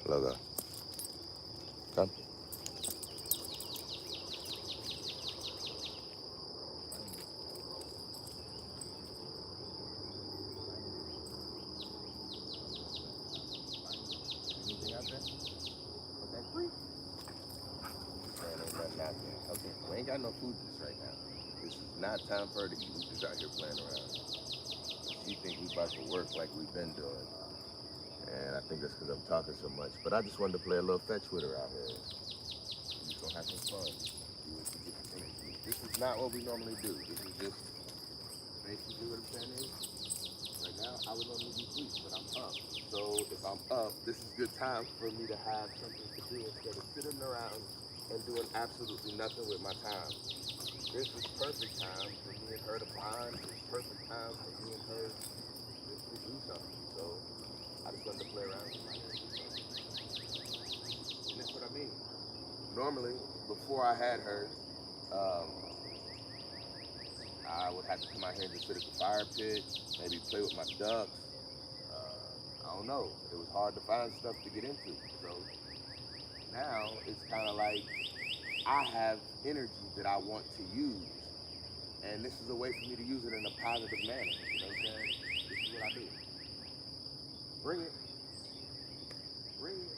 Logo. Come. Anything out there? Okay, free. Man, ain't nothing out there. Okay, we ain't got no food just right now. This is not time for her to eat. We just out here playing around. She think we about to work like we've been doing. And I think that's because I'm talking so much. But I just wanted to play a little fetch with her out here. We're just gonna have some fun. See what she gets energy. This is not what we normally do. This is just basically what I'm saying is right now I would normally be asleep, but I'm up. So if I'm up, this is good time for me to have something to do instead of sitting around and doing absolutely nothing with my time. This is perfect time for me and her to bond. It's perfect time for me and her just to do something. So I just wanted to play around with my hair and do something. And that's what I mean. Normally, before I had her, um, I would have to come out here and just sit at the fire pit, maybe play with my ducks. I don't know. It was hard to find stuff to get into. So now it's kind of like I have energy that I want to use. And this is a way for me to use it in a positive manner. You know what I'm saying? This is what I do. Bring it. Bring it.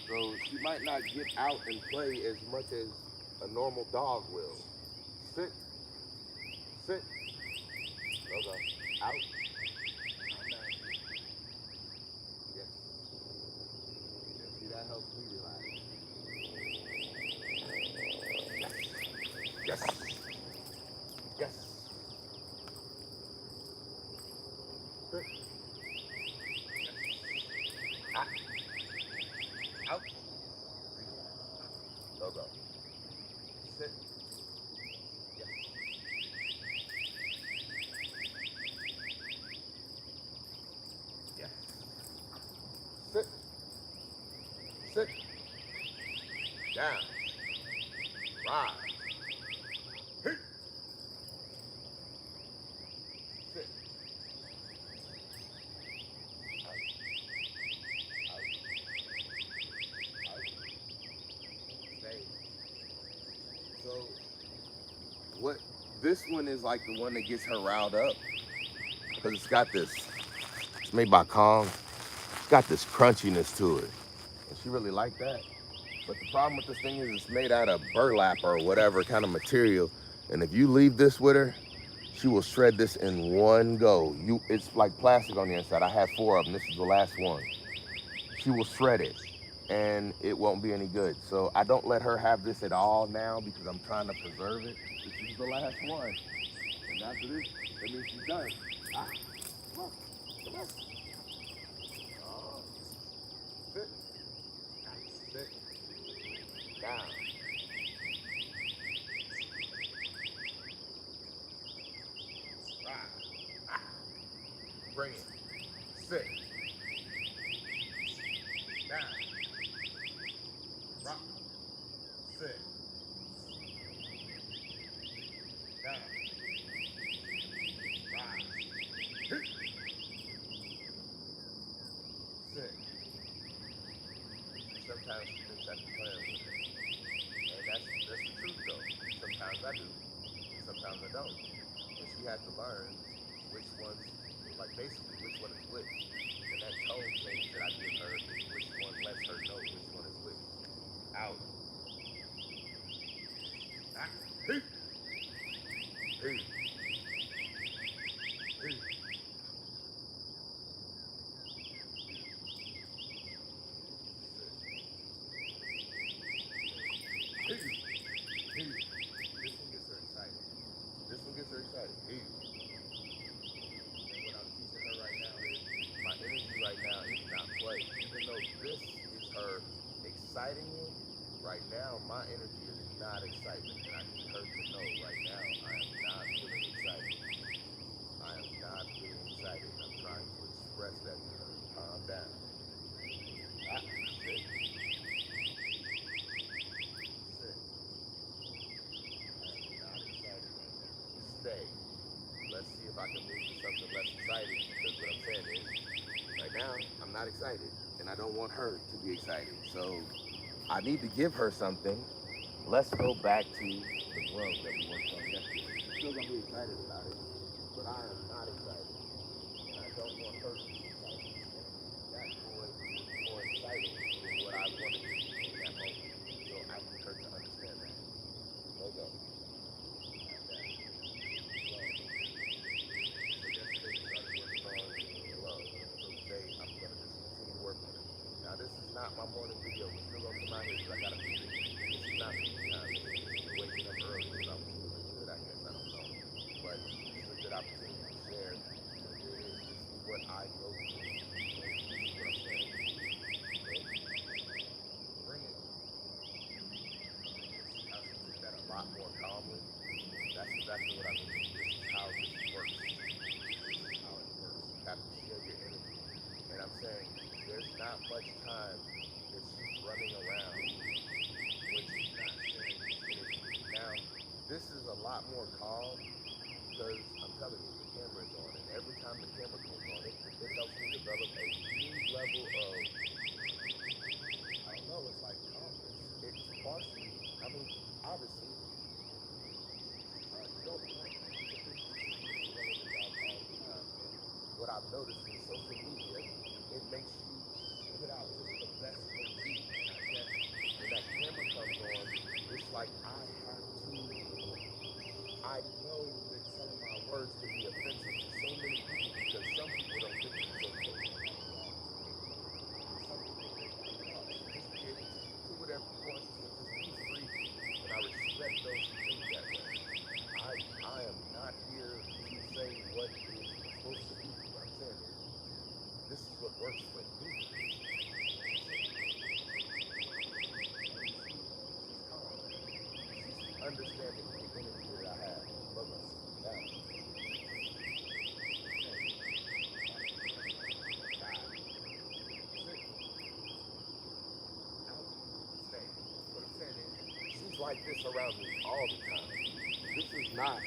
So she might not get out and play as much as a normal dog will. Sit. Sit. Logo. Out. Calm down. Yes. And see, that helps me relax. Yes. Yes. Sit. Ah. Out. Relax. Logo. Sit. Yes. Yes. Sit. Sit. Down. Rise. Hey. Sit. Out. Out. Out. Stay. So what this one is like the one that gets her riled up because it's got this. It's made by Kong. It's got this crunchiness to it, and she really liked that. But the problem with this thing is it's made out of burlap or whatever kind of material, and if you leave this with her, she will shred this in one go. It's like plastic on the inside. I have 4 of them. This is the last one. She will shred it, and it won't be any good. So I don't let her have this at all now because I'm trying to preserve it. This is the last one, and after this, that means she's done. Ah, come on, come on. Oh, sit, sit, down, rise, ah, bring it, sit, down, rock, sit, down, rise, hit, sit. Sometimes she thinks I'm playing with her, and that's the truth though. Sometimes I do, and sometimes I don't. And she has to learn which ones, like basically which one is which. And that tone change that I give her is which one lets her know which one is which. Out. Ah. Hey. Hey. Hey. Hey. Hey. This one gets her excited. This one gets her excited. Hey. And what I'm teaching her right now is my energy right now is not play. Even though this is her exciting it, right now my energy is not excitement. And I need her to know right now I am not feeling excited. I am not feeling excited. And I'm trying to express that to her. Calm down. Ah, sit, sit. I am not excited right now. Stay. Let's see if I can move to something less exciting because what I'm saying is right now I'm not excited, and I don't want her to be excited. So I need to give her something. Let's go back to the glove that we worked on yesterday. She's still gonna be excited about it, but I am not excited, and I don't want her to be excited. And that boy is more excited than what I wanted to be in that moment. So I need her to understand that. No go. Now this is not my morning video. We're still gonna come out here because I gotta feed it. This is not feeding time. This is just me waking up early because I was feeling good, I guess. I don't know. But this is a good opportunity to share. This is what I go through. This is what I'm saying. So bring it. See how she took that a lot more calmly? That's exactly what I mean. This is how this works. This is how it works. You have to share your energy. And I'm saying there's not much time that she's running around when she's not sharing this energy. Now, this is a lot more calm because I'm telling you, the camera is on, and every time the camera comes on, it helps me develop a new level of, I don't know, it's like calmness. It's partially, I mean, obviously, you don't want to be yelling about all the time. And what I've noticed in social media, it makes you put out just the best of you. And I guess when that camera comes on, it's like I know that some of my words can be offensive to so many people because some people don't think it's okay. Some people think like, oh, she just be able to do whatever you want, she should just be free. And I respect those who think that way. I am not here to say what is supposed to be. What I'm saying is, this is what works for me. She's calm. She's understanding the energy that I have. Love us. Now. What I'm saying is, she's like this around me all the time. This is not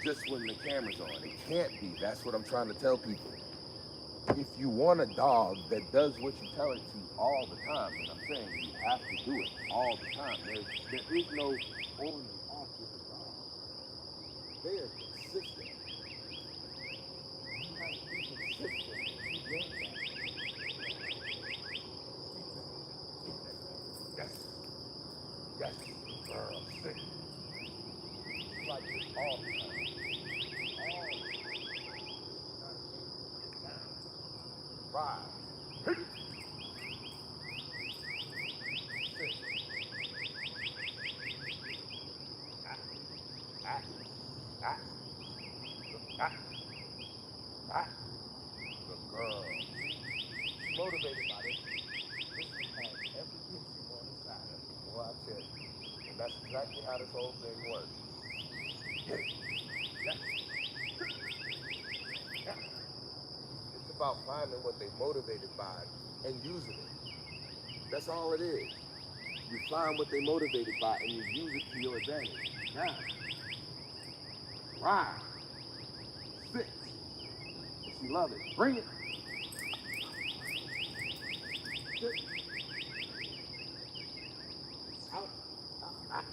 just when the camera's on. It can't be. That's what I'm trying to tell people. If you want a dog that does what you tell it to all the time, and I'm saying you have to do it all the time. There is no on and off with the dog. They are consistent. You have to be consistent. You want that. Yes. Yes. Girl, sit. She's like this all the time. Ride. Sit. Ah. Ah. Ah. Ah. Good girl. She's motivated by this. This has everything she wants inside of me. Boy, I tell you. And that's exactly how this whole thing works. Get it. Yes. Yeah. It's about finding what they're motivated by and using it. That's all it is. You find what they're motivated by and you use it to your advantage. Now, ride. Sit. If she love it, bring it. Sit. Out. Out.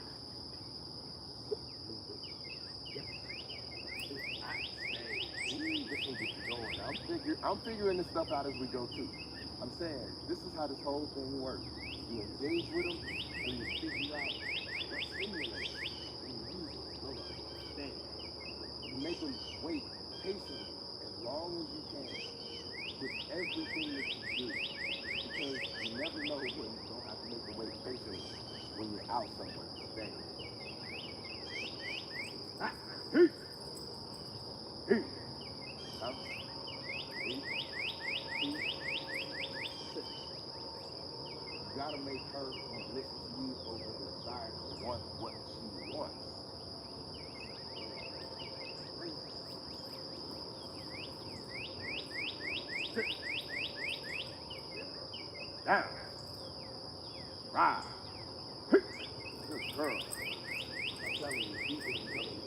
This will get you going. I'm figuring this stuff out as we go too. I'm saying this is how this whole thing works. You engage with them and you figure out what stimulates and you use it. No, stay. You make them wait patiently as long as you can with everything that you do. Because you never know when you don't have to make them wait patiently when you're out somewhere. Stay. Ah, hey. Hey. Huh? Hey. Sit. You gotta make her listen to you over the desire to want what she wants. Sit. Down. Ride. Good girl. I'm telling you, people are coming.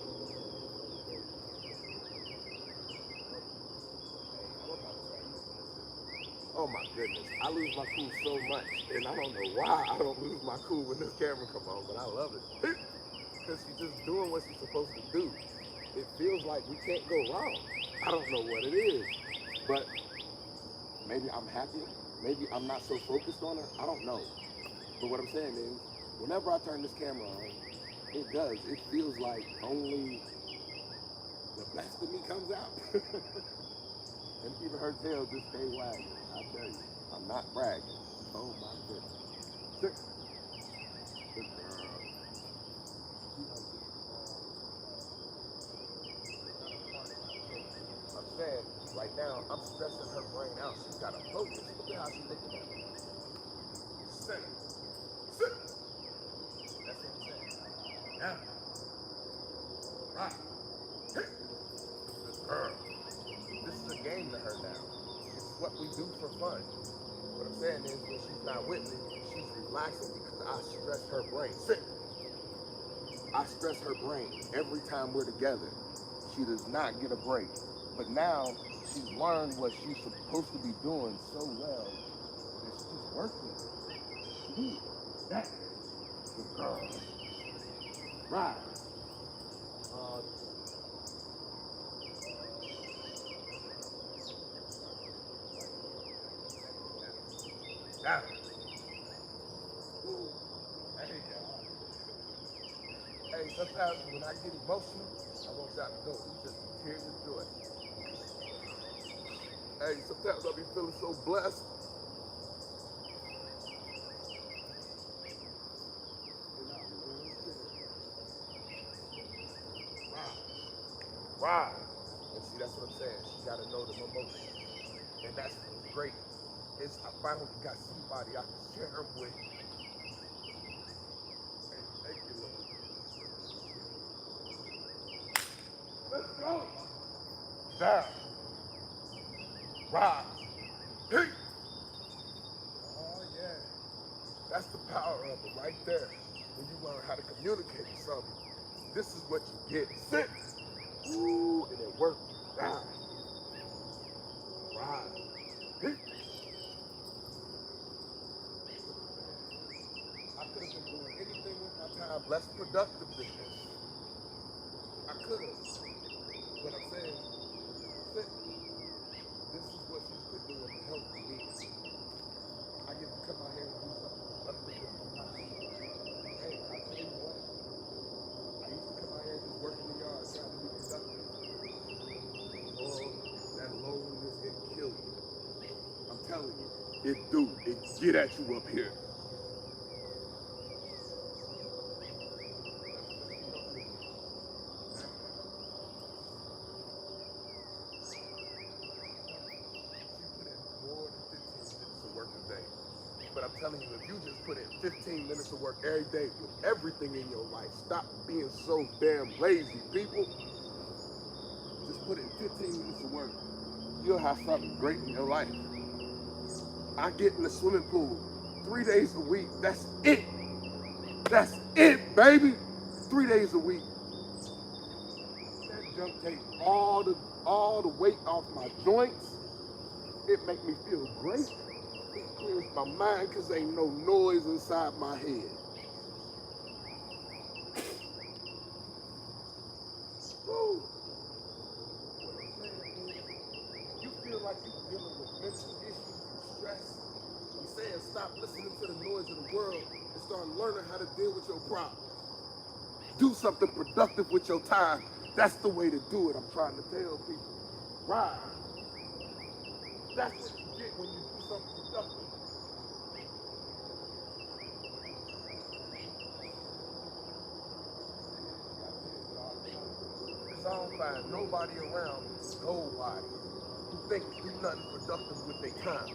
Oh my goodness, I lose my cool so much, and I don't know why I don't lose my cool when this camera come on, but I love it. Because she's just doing what she's supposed to do. It feels like we can't go wrong. I don't know what it is, but maybe I'm happier. Maybe I'm not so focused on her. I don't know. But what I'm saying is, whenever I turn this camera on, it does. It feels like only the best of me comes out. And even her tail just stay wagging. I tell you, I'm not bragging. Oh my goodness. Good girl. I'm saying, right now, I'm stressing her brain out. She's got to focus. Look at how she's looking at me. Sit. Sit. That's what I'm saying. Now. Right. Good girl. This is a game to her now. It's what we do for fun. What I'm saying is, when she's not with me, she's relaxing because I stress her brain. Sit. I stress her brain every time we're together. She does not get a break. But now she's learned what she's supposed to be doing so well that it's just working. See, that good girl. Right. Uh, down. Ooh. Hey, hey, sometimes when I get emotional, I want y'all to know it's just tears of joy. Hey, sometimes I be feeling so blessed. Rise. And see, that's what I'm saying. She got to know the emotion. And that's great. It's, I finally got somebody I can share them with. Hey, thank you, Lord. Let's go. Down. Rise. Hey. Oh, yeah. That's the power of it right there. When you learn how to communicate with something, this is what you get. Sit. Ooh, and it worked. Down. Rise. Hey. I could have been doing anything with my time less productive than this. I could have. But I'm saying, sit. This is what she's been doing to help me. I get to come out here and do something productive with my time. Hey, I tell you what, I used to come out here and just work in the yard trying to be productive. Oh, that loneliness, it kills you. I'm telling you, it do. It get at you up here. She put in more than 15 minutes of work a day. But I'm telling you, if you just put in 15 minutes of work every day with everything in your life, stop being so damn lazy, people. Just put in 15 minutes of work. You'll have something great in your life. I get in the swimming pool 3 days a week. That's it. That's it, baby. 3 days a week. That jump takes all the weight off my joints. It makes me feel great. It clears my mind because ain't no noise inside my head. Woo. What I'm saying is, you feel like you're dealing with mental issues and stress. I'm saying stop listening to the noise of the world and start learning how to deal with your problems. Do something productive with your time. That's the way to do it. I'm trying to tell people. Right. That's what you get when you do something productive. Because I don't find nobody around me, nobody, who think do nothing productive with their time.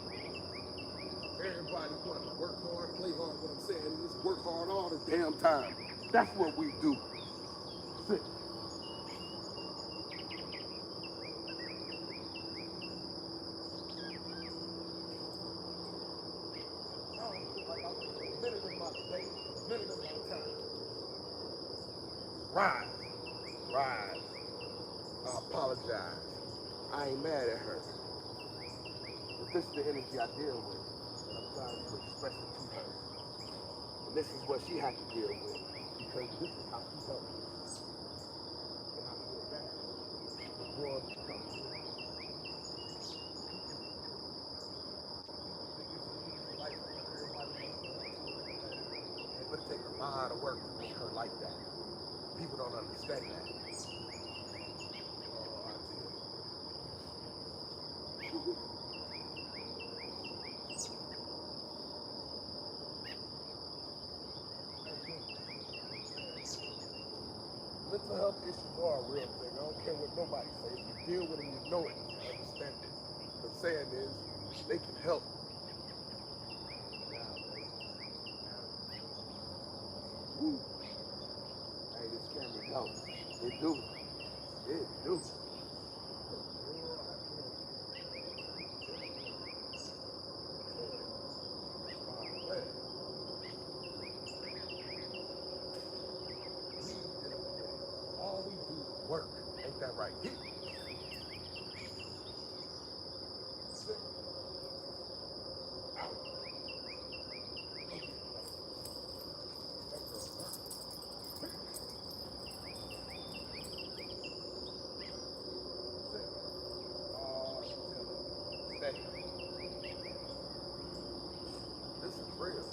Everybody want to work hard, play hard. What I'm saying is work hard all the damn time. That's what we do. Sit. I don't feel like I waste a minute of my day, a minute of my time. Rise. Rise. I apologize. I ain't mad at her. But this is the energy I deal with, and I'm trying to express it to her. And this is what she had to deal with, because this is how she felt. And I feel bad. The war comes in. But it takes a lot of work to make her like that. People don't understand that. Oh, I tell you. Mental health issues are a real thing. I don't care what nobody says. If you deal with them, you know it. You understand it. What I'm saying is, they can help. Woo. Hey, this camera help. It do. It do. All we do is work. Ain't that right? This is real.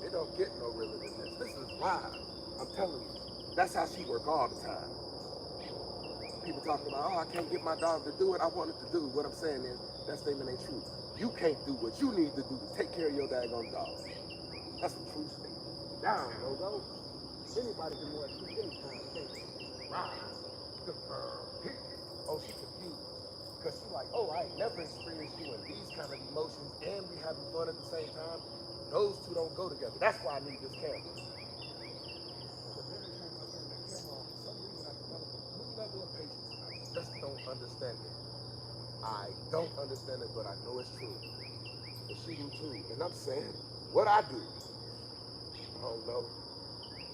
It don't get no realer than this. This is live. I'm telling you. That's how she work all the time. People talking about, oh, I can't get my dog to do what I want it to do. What I'm saying is, that statement ain't true. You can't do what you need to do to take care of your daggone dog. That's a true statement. Down, Logo. Anybody can work you anytime, can't they? Rise. Oh, she confused. Because she's like, oh, I ain't never experienced you in these kind of emotions and we having fun at the same time. Those two don't go together. That's why I need this camera. Level of patience. I just don't understand it. I don't understand it, but I know it's true. And she do too. And I'm saying, what I do, I don't know.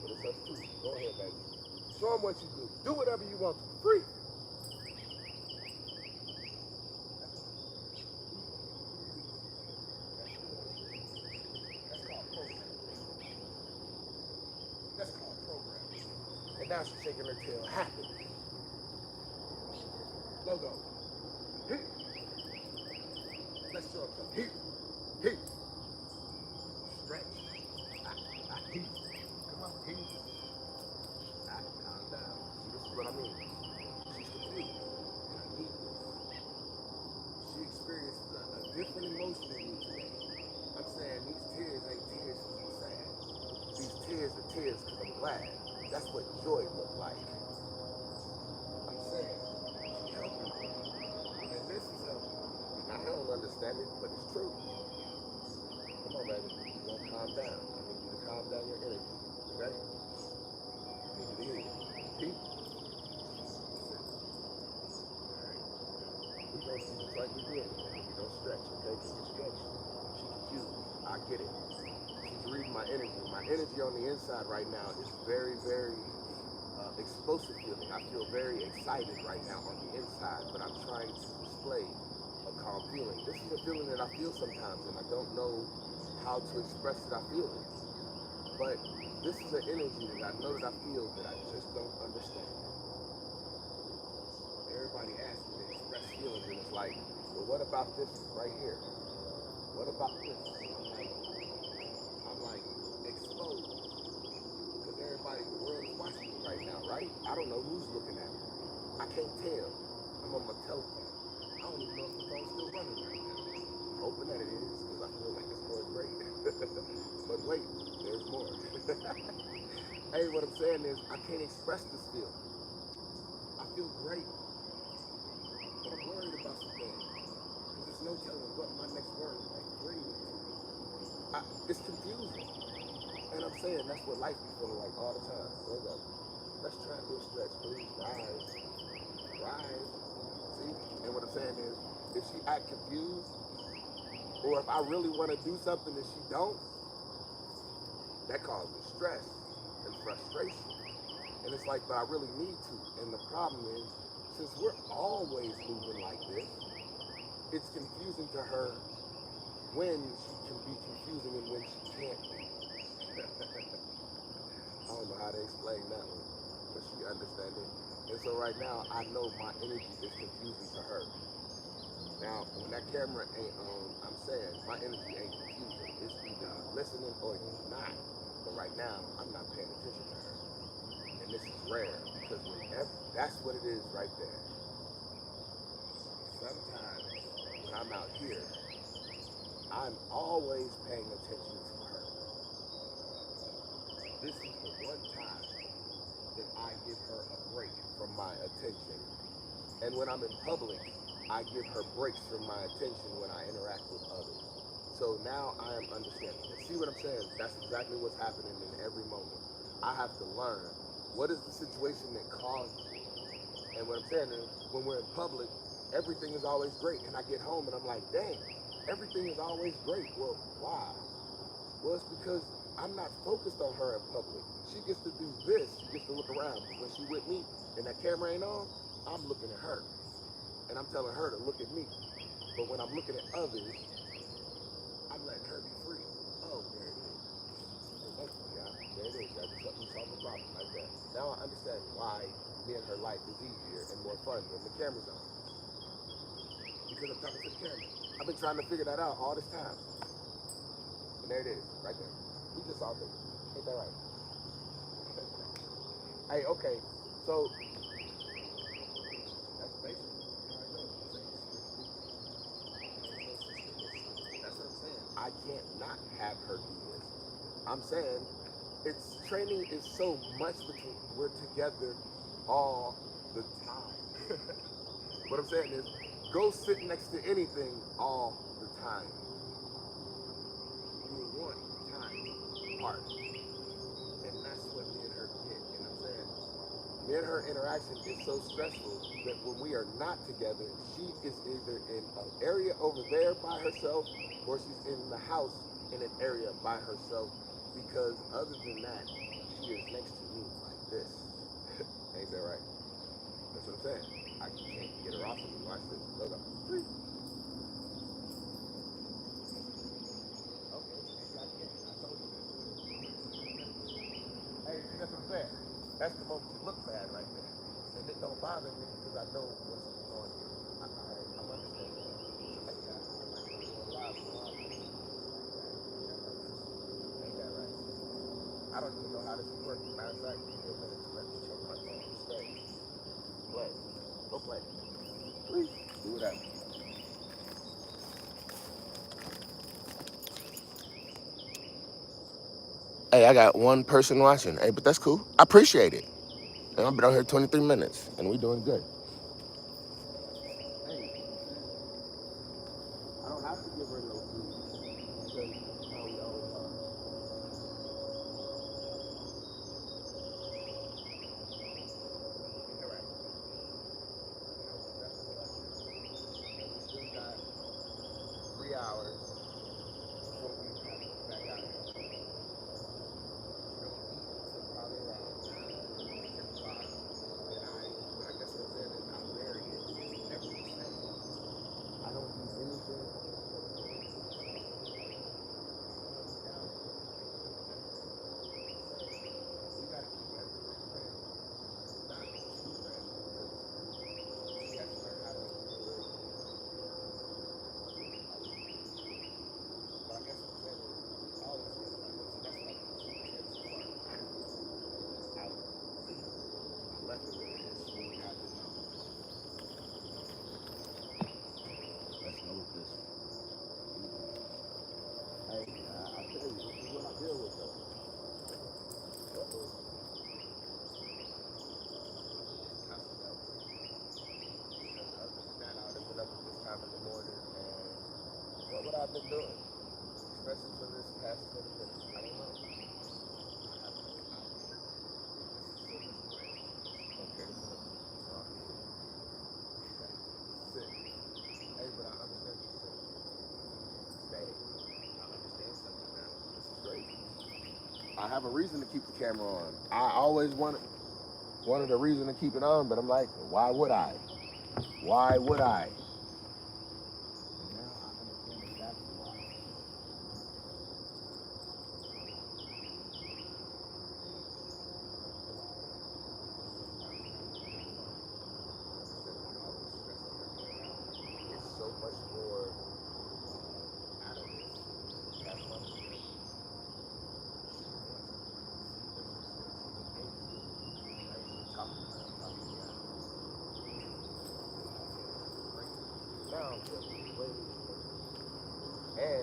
But it's us too. Go ahead, baby. Show them what you do. Do whatever you want to. Free. That's called programming. And now she's shaking her tail happy. Logo. Hit. Let's show up some heat. Heat. Stretch. Heat. Come on, heat. Calm down. See, this is what I mean. She's confused. And I need this. She experiences a different emotion than me today. I'm saying these tears ain't tears because I'm sad. These tears are tears because I'm glad. That's what joy look like. I'm saying, she helping me. And this is helping me. Now, I don't understand it, but it's true. Come on, baby. You gonna calm down. I need you to calm down your energy. Okay? Need it in. Keep. We gonna see just like we did. We don't stretch, okay? Can you stretch? She confused. I get it. She's reading my energy. My energy on the inside right now is very, very explosive feeling. I feel very excited right now on the inside, but I'm trying to display a calm feeling. This is a feeling that I feel sometimes, and I don't know how to express that I feel it. But this is an energy that I know that I feel that I just don't understand. Everybody asks me to express feelings, and it's like, well, what about this right here? What about this? I'm like exposed. Because everybody in the world is watching me right now, right? I don't know who's looking at me. I can't tell. I'm on my telephone. I don't even know if the phone's still running right now. I'm hoping that it is, because I feel like it's going great. But wait, there's more. Hey, what I'm saying is, I can't express this feeling. I feel great. But I'm worried about some things. Because there's no telling what my next word might bring me to. It's confusing. And I'm saying that's what life be feeling like all the time. Hold up. Let's try a little stretch, please. Rise. Rise. See? And what I'm saying is, if she act confused, or if I really want to do something and she don't, that causes stress and frustration. And it's like, but I really need to. And the problem is, since we're always moving like this, it's confusing to her when she can be confusing and when she can't be. I don't know how to explain that one, but she understands it. And so right now, I know my energy is confusing to her. Now, when that camera ain't on, I'm saying my energy ain't confusing. It's either I'm listening or it's not. But right now, I'm not paying attention to her. And this is rare because whenever, that's what it is right there. Sometimes when I'm out here, I'm always paying attention to her. This is the one time that I give her a break from my attention. And when I'm in public, I give her breaks from my attention when I interact with others. So now I am understanding. And see what I'm saying? That's exactly what's happening in every moment. I have to learn what is the situation that caused it. And what I'm saying is, when we're in public, everything is always great. And I get home and I'm like, dang, everything is always great. Well, why? Well, it's because I'm not focused on her in public. She gets to do this. She gets to look around. But when she's with me and that camera ain't on, I'm looking at her. And I'm telling her to look at me. But when I'm looking at others, I'm letting her be free. Oh, there it is. Oh, thank you, yeah. There it is. That just helped me solve a problem like that. Now I understand why me and her life is easier and more fun when the camera's on. Because I'm talking to the camera. I've been trying to figure that out all this time. And there it is, right there. We just solved it. Ain't that right? Hey, okay. So that's basically that's what I'm saying. I can't not have her do this. I'm saying it's training is so much between we're together all the time. What I'm saying is go sit next to anything all the time. You will want time apart. And that's what me and her get. And I'm saying me and her interaction is so stressful that when we are not together, she is either in an area over there by herself or she's in the house in an area by herself, because other than that, she is next to me like this. Ain't that right? That's what I'm saying. I can't get her off of me. Watch this. Look up. Okay, maybe I can. I told you that. Hey, see, that's what I'm saying. That's the moment you look bad right there. And it don't bother me because I know what's going on here. I'm understanding that. Hey, yeah, I might be going live tomorrow. Ain't that right? I don't even know how this is working. Matter of fact, give me a minute to let me check my phone. Stay. Play. Go play. Please. Do whatever. Hey, I got one person watching. Hey, but that's cool. I appreciate it. And I've been on here 23 minutes, and we doing good. Hey, I don't have to give her no food because that's how we always are. All right. That's what I do. And we still got 3 hours before we have to get back out here. We don't eat until probably around 9, 10 o'clock. And I guess what I'm saying is I'm very never the same. I don't do anything down. We gotta keep everything random. Not too random because she has to learn how to deal with other people. But I guess what I'm saying is all this stuff like this, and that's what I do. She takes part out. See, I left it where it is when we got this on. Let's go with this. Hey, I tell you, this is what I deal with though. Uh-oh. Constant help. Because other than that, I would have been up at this time in the morning and what would I have been doing? Especially for this past 20 minutes. I don't know. I have no idea. This is so much more interesting. Okay, this is a okay. Sit. Hey, but I understand you sit. Stay. I understand something now. This is great. I have a reason to keep the camera on. I always wanted a reason to keep it on, but I'm like, why would I? Why would I? And now I understand exactly why.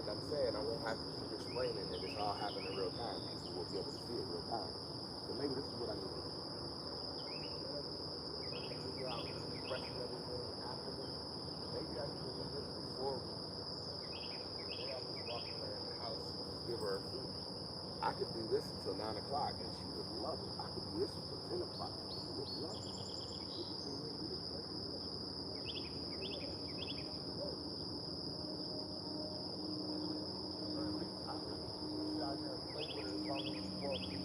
And I'm saying I won't have to keep explaining that it's all happening in real time. People will be able to see it real time. So maybe this is what I need to do. Figure out expressing everything after this. Maybe I need to do this before we. Maybe I just walk around the house and just give her food. I could do this until 9 o'clock and she would love it. I could do this until 10 o'clock and she would love it. We could do it, we could play with it. Or at least I could sit out here and play with her as long as she wants to.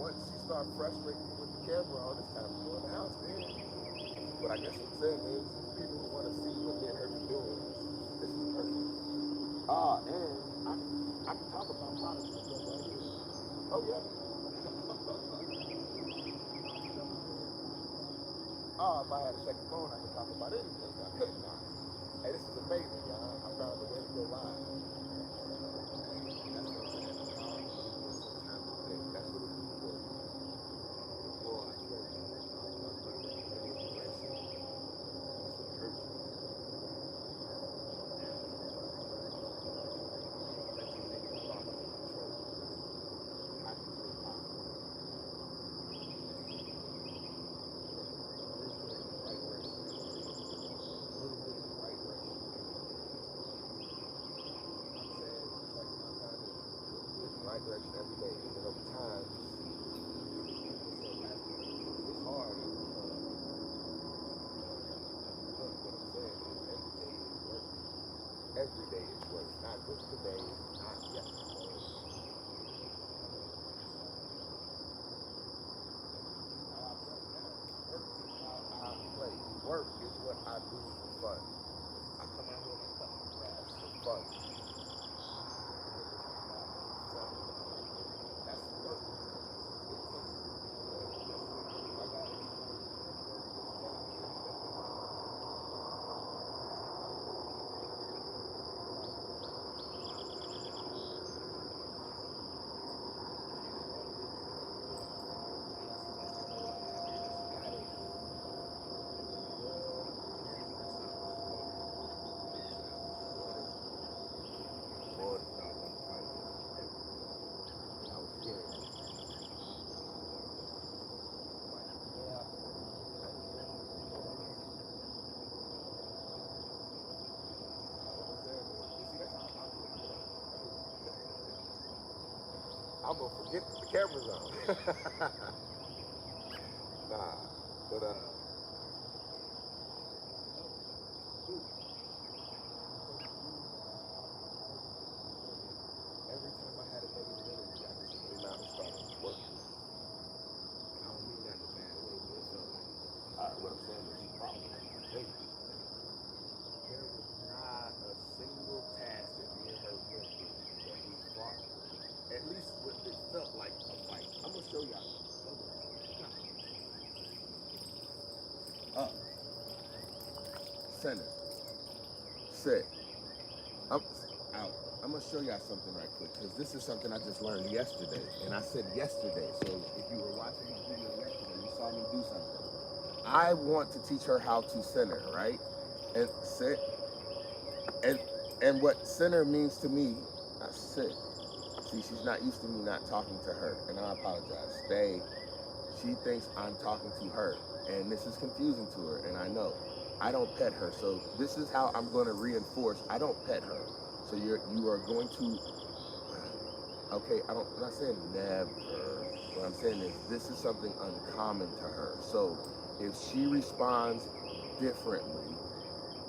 Once she starts frustrating me with the camera on, it's time to go in the house then. But I guess what I'm saying is, people who want to see what me and her be doing, this is perfect. And I can talk about products and stuff right here. Oh, yeah. If I had a second phone, I could talk about anything. I couldn't. Hey, this is amazing, y'all. I found a way to go live. That's what I'm saying. Sometimes to think. That's what it is for. Boy, I swear to you, right direction every day, and then over time, it's hard. Look, what I'm saying is every day is work, not just today, not yesterday. How I play now. Work is how I play. Work is what I do for fun. I come out here and I cut my grass for fun. That's work. I'm gonna forget that the camera's on. Nah, but every time I had a negative energy, I just came out and started working. And I don't mean that in a bad way, but it felt like, what I'm saying is, probably hey, there was not a single task that me and her went through that we fought. At least what it felt like a fight. I'm gonna show y'all. Up, center, sit. I'm out. I'm gonna show y'all something right quick because this is something I just learned yesterday, and I said yesterday. So if you were watching this video yesterday, you saw me do something. I want to teach her how to center, right? And sit. And what center means to me, I sit. See, she's not used to me not talking to her, and I apologize. She thinks I'm talking to her, and this is confusing to her, and I know. I don't pet her, so this is how I'm going to reinforce. I don't pet her, so you are going to. Okay, I'm not saying never. What I'm saying is this is something uncommon to her. So if she responds differently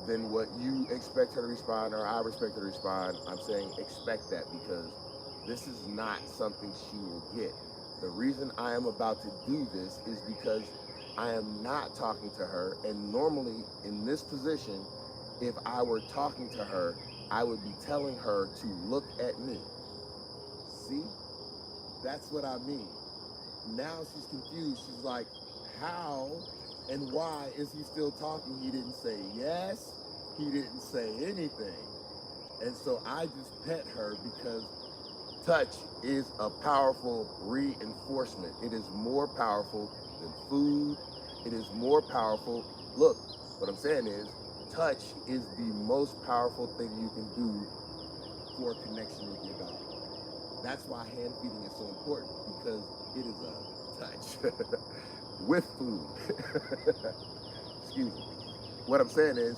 than what you expect her to respond, or I expect her to respond, I'm saying expect that because this is not something she will get. The reason I am about to do this is because I am not talking to her, and normally in this position, if I were talking to her, I would be telling her to look at me. See? That's what I mean. Now she's confused. She's like, how and why is he still talking? He didn't say yes. He didn't say anything. And so I just pet her because touch is a powerful reinforcement. It is more powerful than food. It is more powerful. Look, what I'm saying is, touch is the most powerful thing you can do for a connection with your dog. That's why hand feeding is so important, because it is a touch with food. Excuse me. What I'm saying is,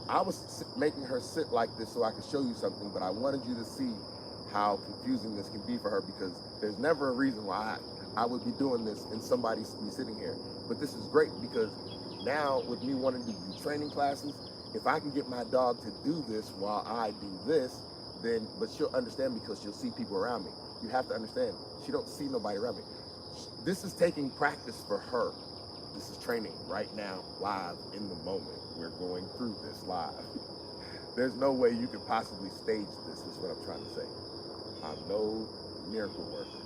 I was making her sit like this so I could show you something, but I wanted you to see how confusing this can be for her, because there's never a reason why I would be doing this and somebody be sitting here. But this is great, because now with me wanting to do training classes, if I can get my dog to do this while I do this, then, but she'll understand because she'll see people around me. You have to understand, she don't see nobody around me. This is taking practice for her. This is training right now, live in the moment. We're going through this live. There's no way you could possibly stage this, is what I'm trying to say. I'm no miracle worker.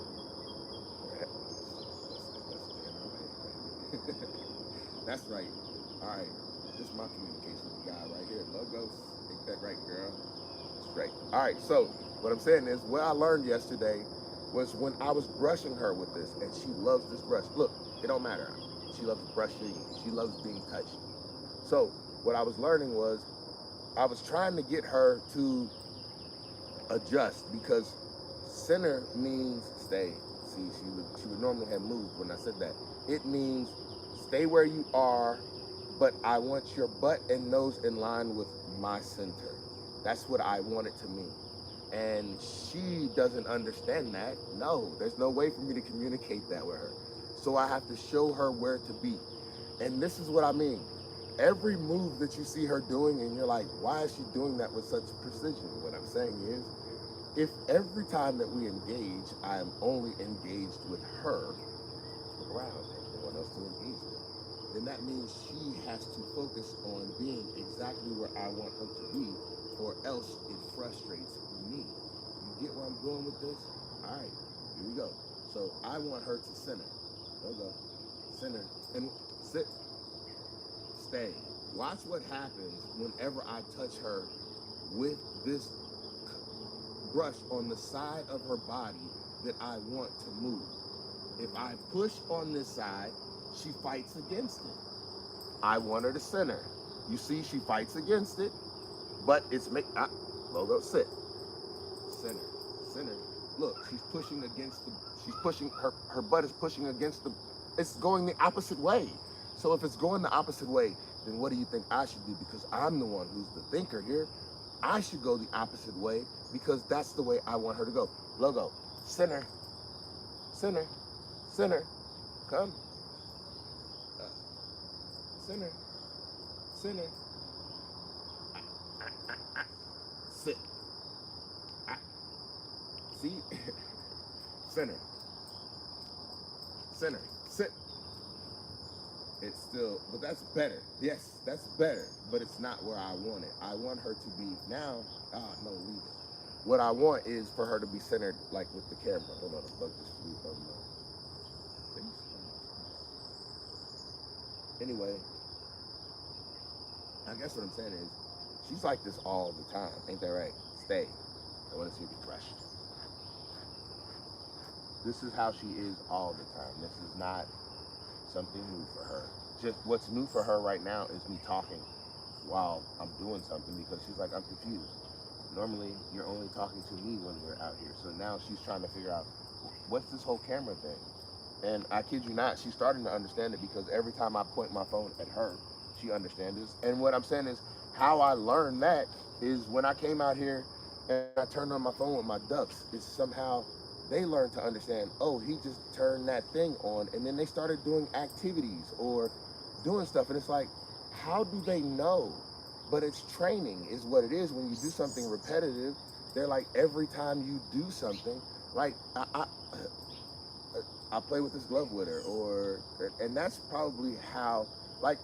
That's right. All right. This is my communication with the guy right here. Logos. Ain't that right, girl? That's right. All right. So what I'm saying is, what I learned yesterday was when I was brushing her with this, and she loves this brush. Look, it don't matter. She loves brushing. She loves being touched. So what I was learning was, I was trying to get her to adjust, because center means stay. See, she would normally have moved when I said that. It means stay where you are, but I want your butt and nose in line with my center. That's what I want it to mean. And she doesn't understand that. No, there's no way for me to communicate that with her. So I have to show her where to be. And this is what I mean. Every move that you see her doing and you're like, why is she doing that with such precision? What I'm saying is, if every time that we engage, I am only engaged with her, around, no one else to engage with, then that means she has to focus on being exactly where I want her to be, or else it frustrates me. You get where I'm going with this? All right, here we go. So I want her to center. There we go. Center. And sit. Stay. Watch what happens whenever I touch her with this brush on the side of her body that I want to move. If I push on this side, she fights against it. I want her to center. You see, she fights against it, but it's logo, sit. Center, center. Look, she's pushing against she's pushing, her butt is pushing against it's going the opposite way. So if it's going the opposite way, then what do you think I should do? Because I'm the one who's the thinker here. I should go the opposite way, because that's the way I want her to go. Logo, center, center, center, come. Center, center. Sit. See? Center. Center. Sit. It's still, but that's better. Yes, that's better, but it's not where I want it. I want her to be, now, no, leave it. What I want is for her to be centered, like with the camera. Hold on, the bug just flew on my face. Anyway, I guess what I'm saying is, she's like this all the time. Ain't that right? Stay. I want to see you be crushed. This is how she is all the time. This is not something new for her. Just what's new for her right now is me talking while I'm doing something, because she's like, I'm confused. Normally, you're only talking to me when we're out here. So now she's trying to figure out, what's this whole camera thing? And I kid you not, she's starting to understand it, because every time I point my phone at her, she understands this. And what I'm saying is, how I learned that is when I came out here and I turned on my phone with my ducks. It's somehow they learned to understand, oh, he just turned that thing on, and then they started doing activities or doing stuff. And it's like, how do they know? But it's training is what it is. When you do something repetitive, they're like, every time you do something, like I play with this glove with her, and that's probably how, like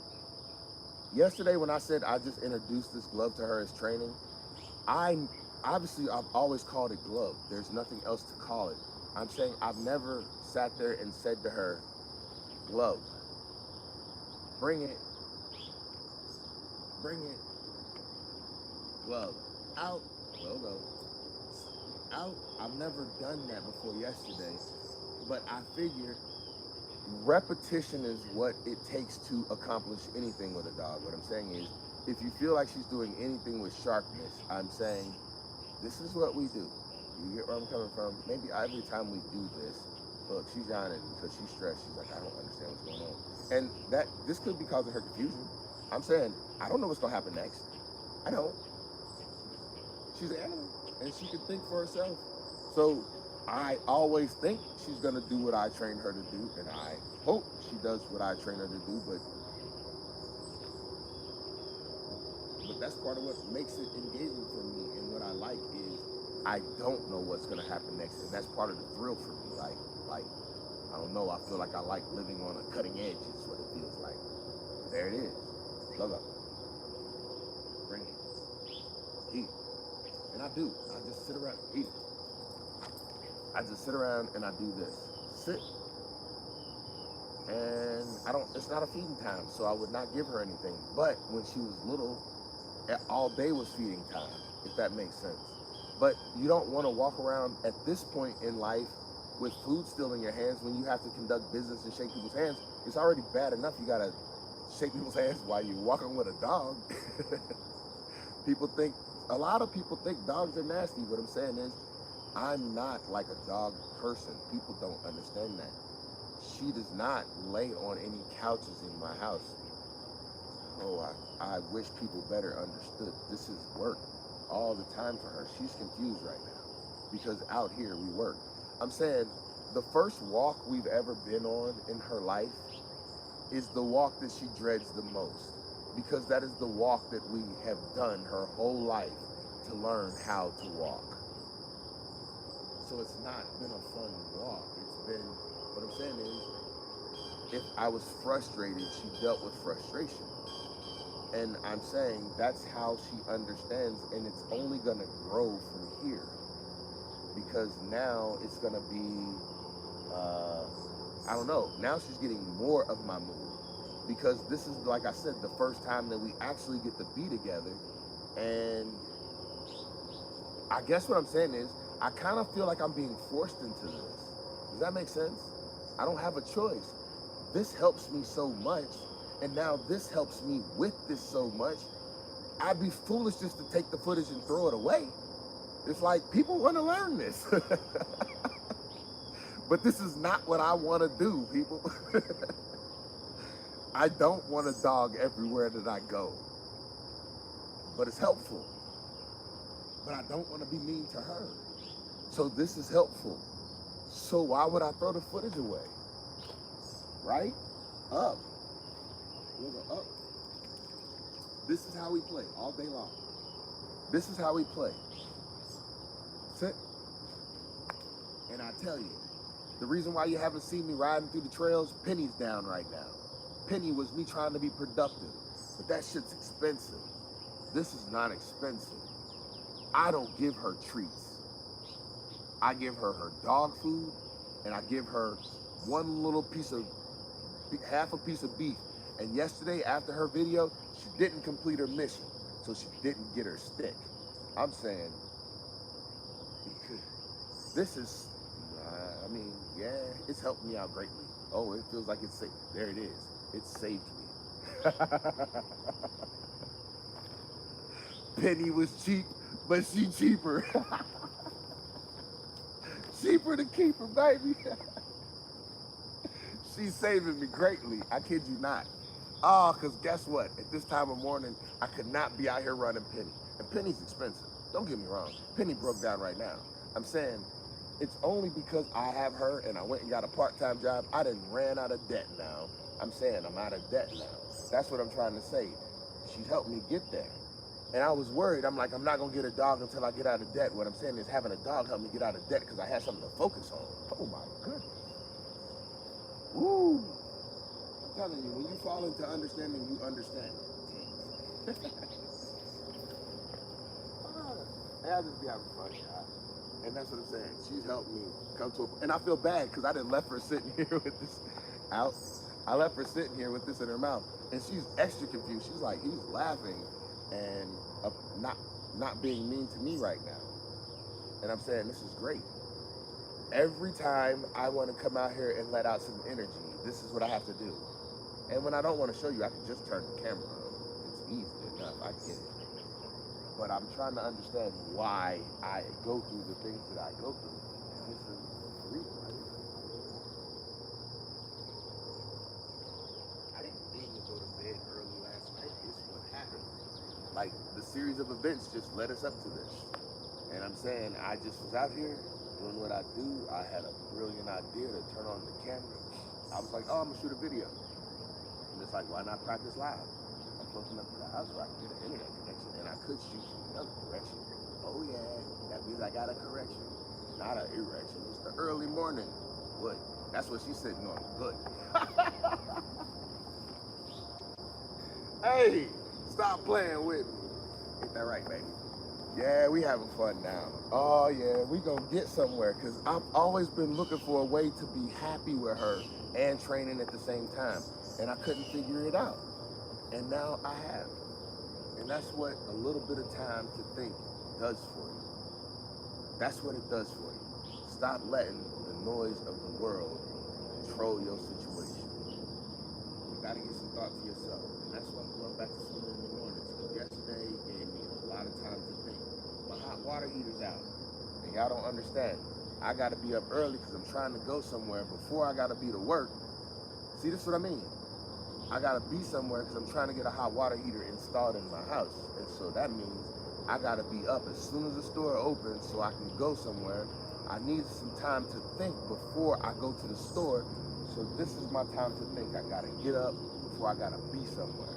yesterday when I said I just introduced this glove to her as training, I've always called it glove. There's nothing else to call it. I'm saying I've never sat there and said to her, glove, bring it, glove, out, logo, out. I've never done that before yesterday, but I figured repetition is what it takes to accomplish anything with a dog. What I'm saying is, if you feel like she's doing anything with sharpness, I'm saying, this is what we do. You get where I'm coming from? Maybe every time we do this, look, she's yawning because she's stressed. She's like, I don't understand what's going on. And this could be causing her confusion. I'm saying, I don't know what's gonna happen next. I don't. She's an animal and she can think for herself. So I always think she's gonna do what I train her to do, and I hope she does what I train her to do, but that's part of what makes it engaging for me, and what I like is I don't know what's gonna happen next, and that's part of the thrill for me. Like I don't know, I feel like I like living on a cutting edge is what it feels like. There it is. Logo. Bring it. Eat. And I do. I just sit around. Eat. I just sit around and I do this. Sit. And it's not a feeding time, so I would not give her anything. But when she was little, all day was feeding time, if that makes sense. But you don't want to walk around at this point in life with food still in your hands when you have to conduct business and shake people's hands. It's already bad enough you gotta shake people's hands while you're walking with a dog. A lot of people think dogs are nasty. What I'm saying is, I'm not like a dog person. People don't understand that. She does not lay on any couches in my house. Oh, I wish people better understood. This is work all the time for her. She's confused right now because out here we work. I'm saying the first walk we've ever been on in her life is the walk that she dreads the most, because that is the walk that we have done her whole life to learn how to walk. So it's not been a fun walk. It's been, what I'm saying is, if I was frustrated, she dealt with frustration. And I'm saying that's how she understands, and it's only gonna grow from here. Because now it's gonna be, I don't know, now she's getting more of my mood. Because this is, like I said, the first time that we actually get to be together. And I guess what I'm saying is, I kind of feel like I'm being forced into this. Does that make sense? I don't have a choice. This helps me so much, and now this helps me with this so much. I'd be foolish just to take the footage and throw it away. It's like, people want to learn this. But this is not what I want to do, people. I don't want a dog everywhere that I go. But it's helpful. But I don't want to be mean to her. So this is helpful. So why would I throw the footage away? Right? Up. We'll go up. This is how we play all day long. This is how we play. Sit. And I tell you, the reason why you haven't seen me riding through the trails, Penny's down right now. Penny was me trying to be productive, but that shit's expensive. This is not expensive. I don't give her treats. I give her her dog food, and I give her one little piece of, half a piece of beef. And yesterday, after her video, she didn't complete her mission, so she didn't get her stick. I'm saying, this is, I mean, yeah, it's helped me out greatly. Oh, it feels like it's safe. There it is. It saved me. Penny was cheap, but she cheaper. Cheaper to keep her, baby. She's saving me greatly. I kid you not. Oh, because guess what? At this time of morning, I could not be out here running Penny. And Penny's expensive. Don't get me wrong. Penny broke down right now. I'm saying, it's only because I have her and I went and got a part-time job. I done ran out of debt now. I'm saying I'm out of debt now. That's what I'm trying to say. She helped me get there. And I was worried. I'm like, I'm not going to get a dog until I get out of debt. What I'm saying is having a dog helped me get out of debt because I had something to focus on. Oh, my goodness. Woo. I'm telling you, when you fall into understanding, you understand. Hey, I just be having fun, y'all. And that's what I'm saying. She's helped me come to a, and I feel bad because I didn't left her sitting here with this out. I left her sitting here with this in her mouth. And she's extra confused. She's like, he's laughing and not being mean to me right now. And I'm saying, this is great. Every time I want to come out here and let out some energy, this is what I have to do. And when I don't want to show you, I can just turn the camera on. It's easy to do. enough. I get it. But I'm trying to understand why I go through the things that I go through. And this is real. I didn't mean to go to bed early last night. It's what happened. Like, the series of events just led us up to this. And I'm saying, I just was out here doing what I do. I had a brilliant idea to turn on the camera. I was like, oh, I'm gonna shoot a video. And it's like, why not practice live? I'm close enough to the house where I can get an internet connection, and I could shoot from another direction. Oh yeah, that means I got a correction, not an erection. It's the early morning. Good. That's what she's sitting on. Good. Hey, stop playing with me. Ain't that right, baby? Yeah, we having fun now. Oh yeah, we gonna get somewhere, because I've always been looking for a way to be happy with her and training at the same time, and I couldn't figure it out. And now I have. And that's what a little bit of time to think does for you. That's what it does for you. Stop letting the noise of the world control your situation. You gotta get some thought to yourself. And that's why I'm going back to swimming in the mornings. Because yesterday gave me a lot of time to think. My hot water heater's out. And y'all don't understand. I gotta be up early because I'm trying to go somewhere before I gotta be to work. See, this is what I mean. I gotta be somewhere because I'm trying to get a hot water heater installed in my house. And so that means I gotta be up as soon as the store opens so I can go somewhere. I need some time to think before I go to the store. So this is my time to think. I gotta get up before I gotta be somewhere.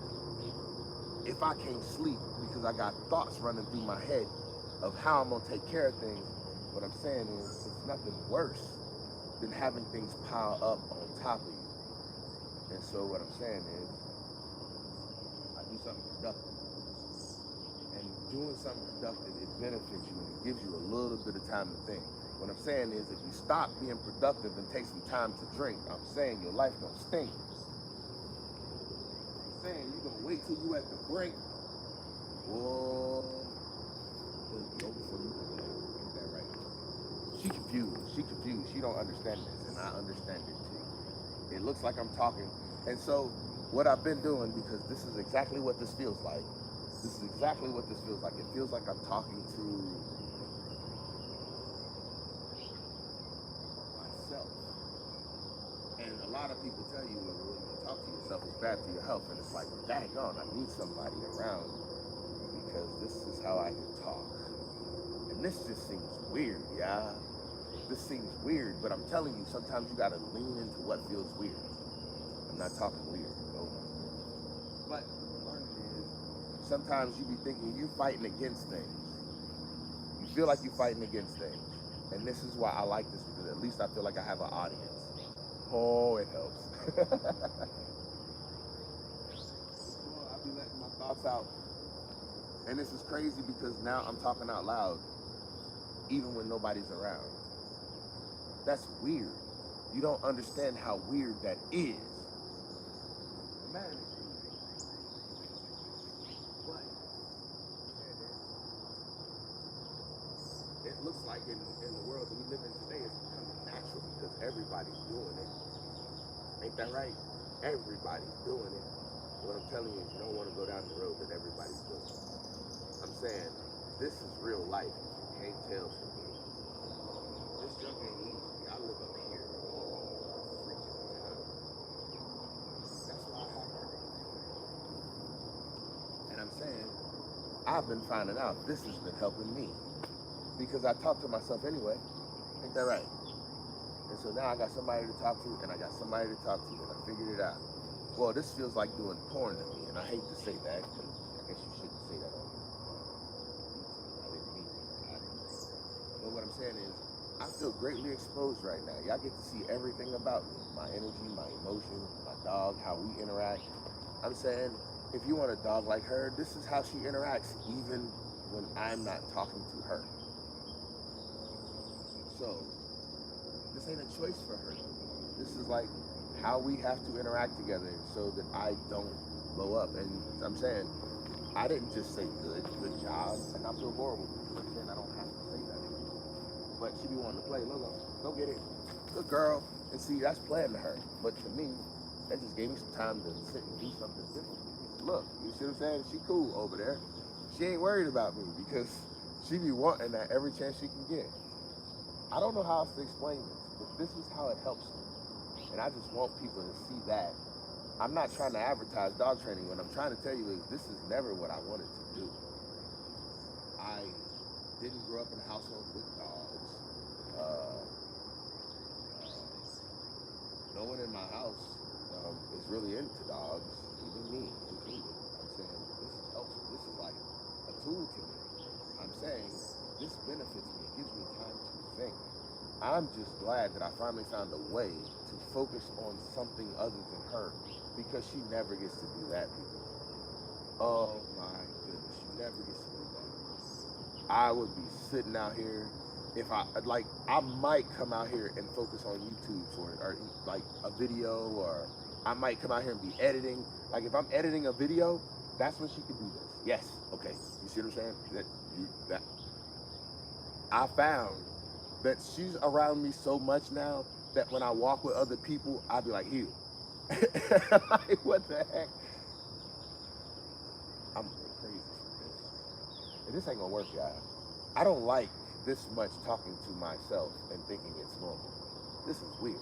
If I can't sleep because I got thoughts running through my head of how I'm gonna take care of things, what I'm saying is it's nothing worse than having things pile up on top of you. And so what I'm saying is, I do something productive. And doing something productive, it benefits you and it gives you a little bit of time to think. What I'm saying is, if you stop being productive and take some time to drink, I'm saying your life gonna stink. I'm saying you gonna wait till you at the brink. Whoa. It'll be over for you. Ain't that right? She confused. She don't understand this, and I understand it too. It looks like I'm talking. And so what I've been doing, because this is exactly what this feels like. This is exactly what this feels like. It feels like I'm talking to myself. And a lot of people tell you when you talk to yourself, it's bad for your health. And it's like, dang on, I need somebody around because this is how I can talk. And this just seems weird, yeah. This seems weird, but I'm telling you, sometimes you gotta lean into what feels weird. I'm not talking weird, no. But learning is, sometimes you be thinking you fighting against things. You feel like you're fighting against things. And this is why I like this, because at least I feel like I have an audience. Oh, it helps. Well, I be letting my thoughts out. And this is crazy because now I'm talking out loud, even when nobody's around. That's weird. You don't understand how weird that is. Man, it's weird. But it looks like in the world that we live in today, it's becoming natural because everybody's doing it. Ain't that right? Everybody's doing it. What I'm telling you is you don't want to go down the road that everybody's doing. I'm saying, this is real life. You can't tell from me. This junk ain't easy. I live up here all the freaking time. That's why I have everything. And I'm saying, I've been finding out this has been helping me. Because I talk to myself anyway. Ain't that right? And so now I got somebody to talk to, and I got somebody to talk to, and I figured it out. Well, this feels like doing porn to me, and I hate to say that, because I guess you shouldn't say that on YouTube. I didn't mean that. But what I'm saying is, I feel greatly exposed right now. Y'all get to see everything about me. My energy, my emotions, my dog, how we interact. I'm saying, if you want a dog like her, this is how she interacts, even when I'm not talking to her. So, this ain't a choice for her. This is like how we have to interact together so that I don't blow up. And I'm saying, I didn't just say good job, and I feel horrible. I'm saying I don't have to say that. But she be wanting to play. Look, go get it. Good girl. And see, that's playing to her. But to me, that just gave me some time to sit and do something different. look, you see what I'm saying? She cool over there. She ain't worried about me because she be wanting that every chance she can get. I don't know how else to explain this, but this is how it helps me. And I just want people to see that. I'm not trying to advertise dog training. What I'm trying to tell you is this is never what I wanted to do. I didn't grow up in a household with dogs. No one in my house is really into dogs, even me included. I'm saying this is helpful. This is like a tool to me. I'm saying this benefits me. It gives me time to think. I'm just glad that I finally found a way to focus on something other than her, because she never gets to do that, people. Oh my goodness, she never gets to do that. I would be sitting out here, if I might come out here and focus on YouTube for it, or like a video, or I might come out here and be editing. Like if I'm editing a video, that's when she can do this. Yes, okay, you see what I'm saying? That I found that she's around me so much now that when I walk with other people, I'll be like, "Heal." Like, what the heck? I'm going crazy for this. And this ain't gonna work, y'all. I don't like this much talking to myself and thinking it's normal. This is weird.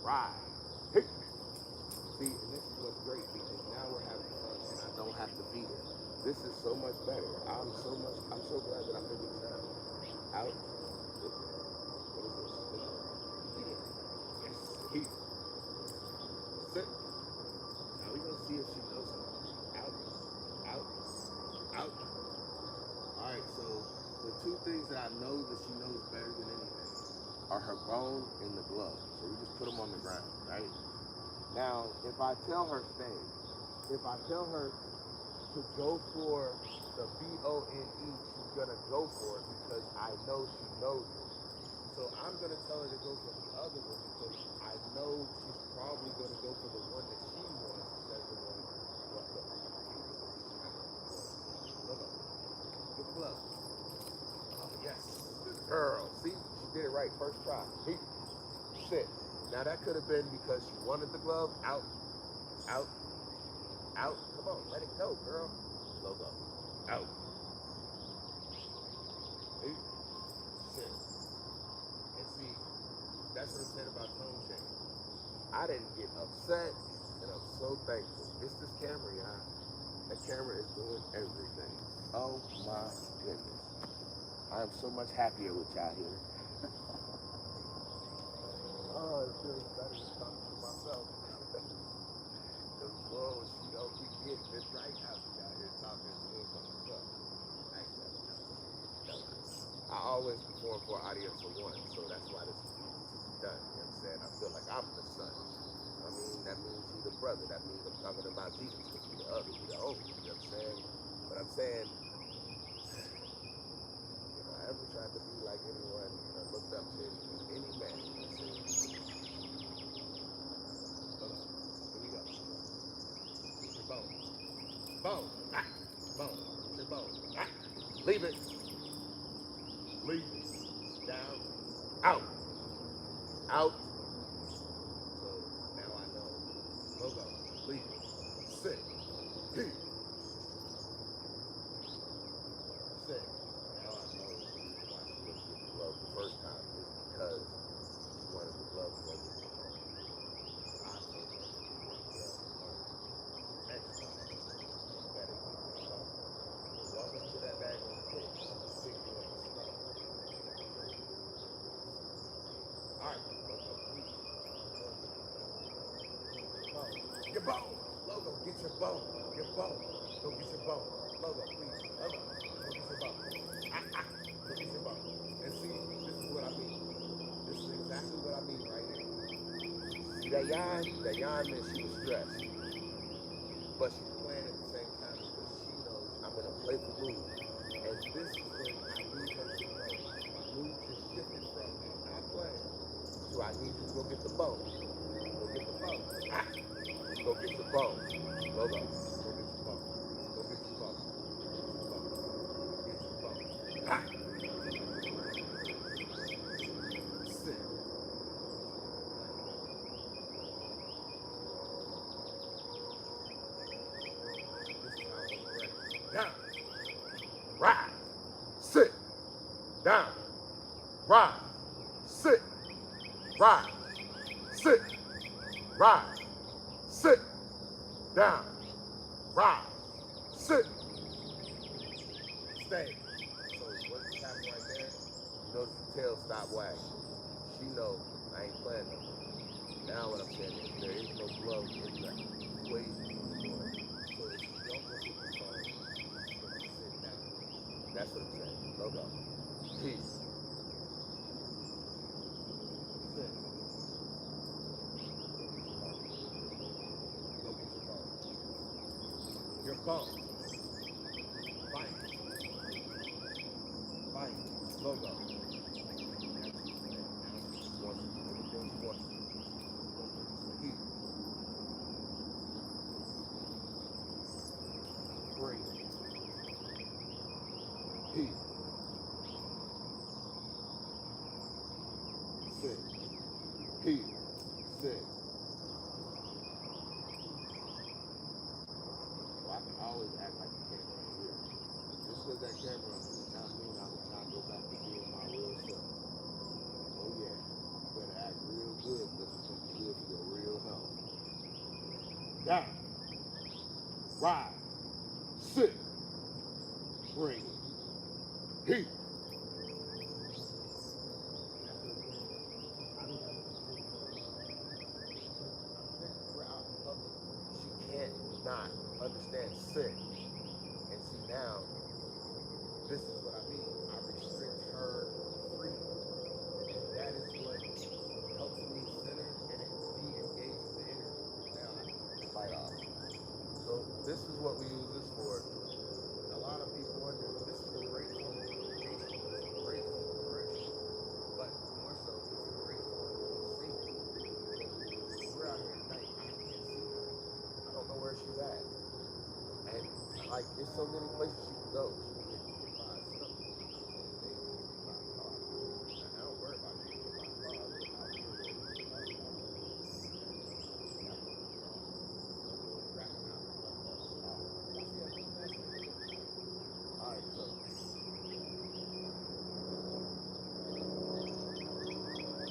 Right. See, and this is what's great, because now we're having fun and I don't have to feed her. This is so much better. I'm so glad that I figured this out. Out. What is this? Yes. Heat. Sit. Now we're gonna see if she knows something. Out. Out. Out. Alright, so the two things that I know that she knows better than anything are her bone and the glove. So we just put them on the ground, right? Now, if I tell her stay, if I tell her to go for the BONE, she's gonna go for it because I know she knows it. So I'm gonna tell her to go for the other one because I know she's probably gonna go for the one that she wants instead of the one. Look. Good glove. Oh yes, good girl. See, she did it right first try. Sit. Now that could have been because she wanted the glove. Out. Out. Out. Come on, let it go, girl. Logo. Out. Sit. And see, that's what I'm saying about tone change. I didn't get upset, and I'm so thankful. It's this camera, y'all. That camera is doing everything. Oh my goodness. I am so much happier with y'all here. Oh, it feels better to talk to myself. Because, whoa, she don't be getting it right out here talking to myself. I always perform for an audience of one, so that's why this is easy to be done. You know what I'm saying? I feel like I'm the son. I mean, that means he's the brother. That means I'm talking about Jesus because he's the other, he's the older. You know what I'm saying? But I'm saying, if I ever tried to be like anyone or looked up to any man, bone. Bone. Ah. Bone. It's your bone. Ah. Leave it. Leave it. Down. Out. Out. So now I know. Logo. Leave it. Sit. Sit. Now I know why she didn't get the glove the first time is because she wanted the glove for the welcome to that bag on the Alright, your bone. Logo, get your bone. Your bone. Go get your bone. Logo, please. Logo, go get your bone. Go get your bone. And see, this is what I mean. This is exactly what I mean right here. See that yawn meant she was stressed. But she's playing at the same time because she knows I'm in a playful mood. And this is when I need her to know my mood just shifted from I'm not playing to I need you to go get the bone. Go get the phone. Ah. Go get your phone. Go. Go get your phone. Go get your phone. Get your phone. Ah. Sit. Down. Rise. Sit. Down. Rise. Sit. Rise. Sit. Rise. Sit. Down. Rise. Sit. Stay. So what just happened right there? You notice the tail stop wagging. She know I ain't playing no more. Now what I'm saying is there is no glove in the equation anymore. So if you don't go get the phone, she's gonna sit down. That's what I'm saying. Logo. Peace. Sit. Go get your phone. Your phone. Fight. Fight. Logo. Everything's one. Heat. Breathe. Heat. Sit. Heat. Sit. Well, I can always act like the camera ain't here. Just because that camera does not mean I will not go back to being my real self. Oh yeah, you better act real good because it's going to be good for your real health. Down. Rise. Sit. Bring it. Heat. We're out in public. She can't not understand sit. And see now, this is what I mean. I restrict her freedom. And that is what helps me center and it de-engages the energy. Now I can turn the light off. So this is what we use this for. A lot of people wonder, this is a great form of communication. It's a great form of correction. But more so, it's a great form of safety. We're out here at night. I can't see her. I don't know where she's at. And like, there's so many places she can go. She can get hit by a stuff. You know what I'm saying? They get hit by a car. And I don't worry about getting hit by a car. I live out here where it's a car. Rapping out. Y'all see that thing last night? All right, so. She's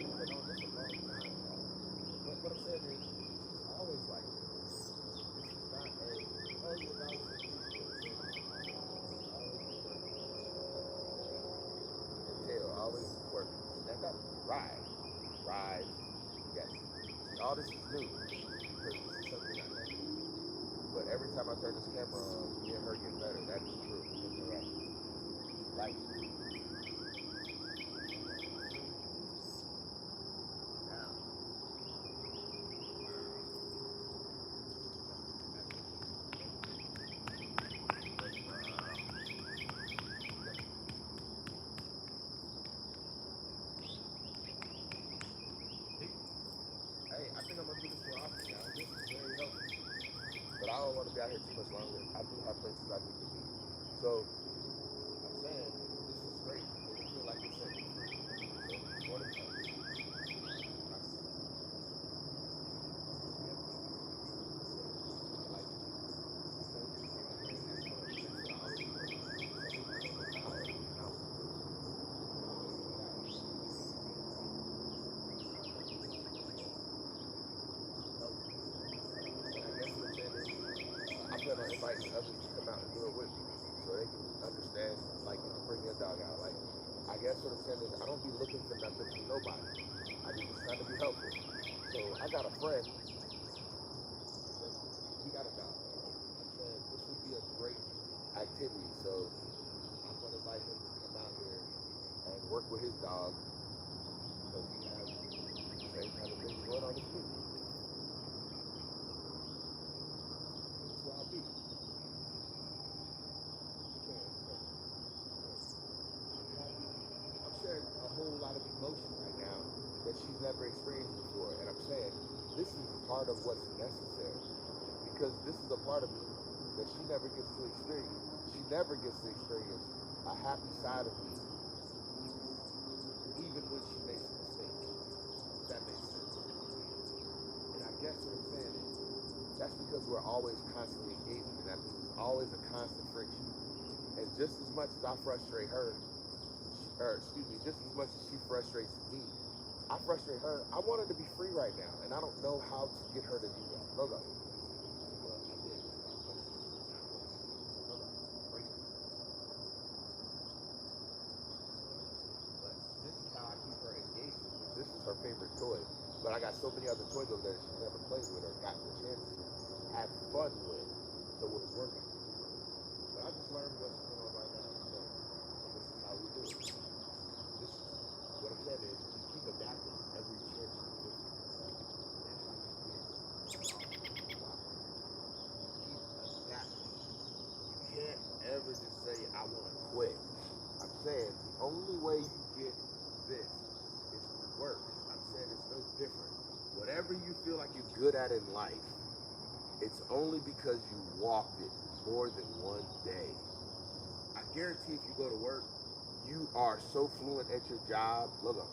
been on this a long time, y'all. But what I'm saying is, she's always like this. This is not a, oh, you're about to see her tail always quirky. Stand up. Rise. Rise. Yes. See, all this is new because this is something I never do. But every time I turn this camera on, me and her get better. That is true. Correct. Like. Now. Hey, I think I'm gonna do this more often, y'all. This is very helpful. But I don't want to be out here too much longer. I do have places I need to be. So I'm saying this is great. But we feel like it's safe. So more to come. I plan on inviting others to come out and do it with me so they can understand, like, bring your dog out. Like, I guess what I'm saying is I don't be looking for nothing from nobody. I be just trying to be helpful. So I got a friend, he got a dog. I'm saying this would be a great activity. So I'm going to invite him to come out here and work with his dog because he has the same kind of things going on as me. That's where I'll be. I'm sharing a whole lot of emotion right now that she's never experienced before. And I'm saying this is part of what's necessary. Because this is a part of me that she never gets to experience. She never gets to experience a happy side of me, even when she makes a mistake. If that makes sense. And I guess what I'm saying is, that's because we're always constantly engaging in that. There's always a constant friction. And just as much as I frustrate her, just as much as she frustrates me, I frustrate her. I want her to be free right now, and I don't know how to get her to do that. Logo. Well, I did. Logo. Break it. But this is how I keep her engaged with me. This is her favorite toy. But I got so many other toys over there she's never played with or gotten the chance to have fun with. So we're working. But I just learned what's going on right now today. And this is how we do it. This is what I'm saying is you keep adapting every chance you get. That's how you get. Wow. You keep adapting. You can't ever just say, I want to quit. I'm saying the only way you get this is through work. I'm saying it's no different. Whatever you feel like you're good at in life, it's only because you walked it more than one day. I guarantee if you go to work, you are so fluent at your job. Look at it.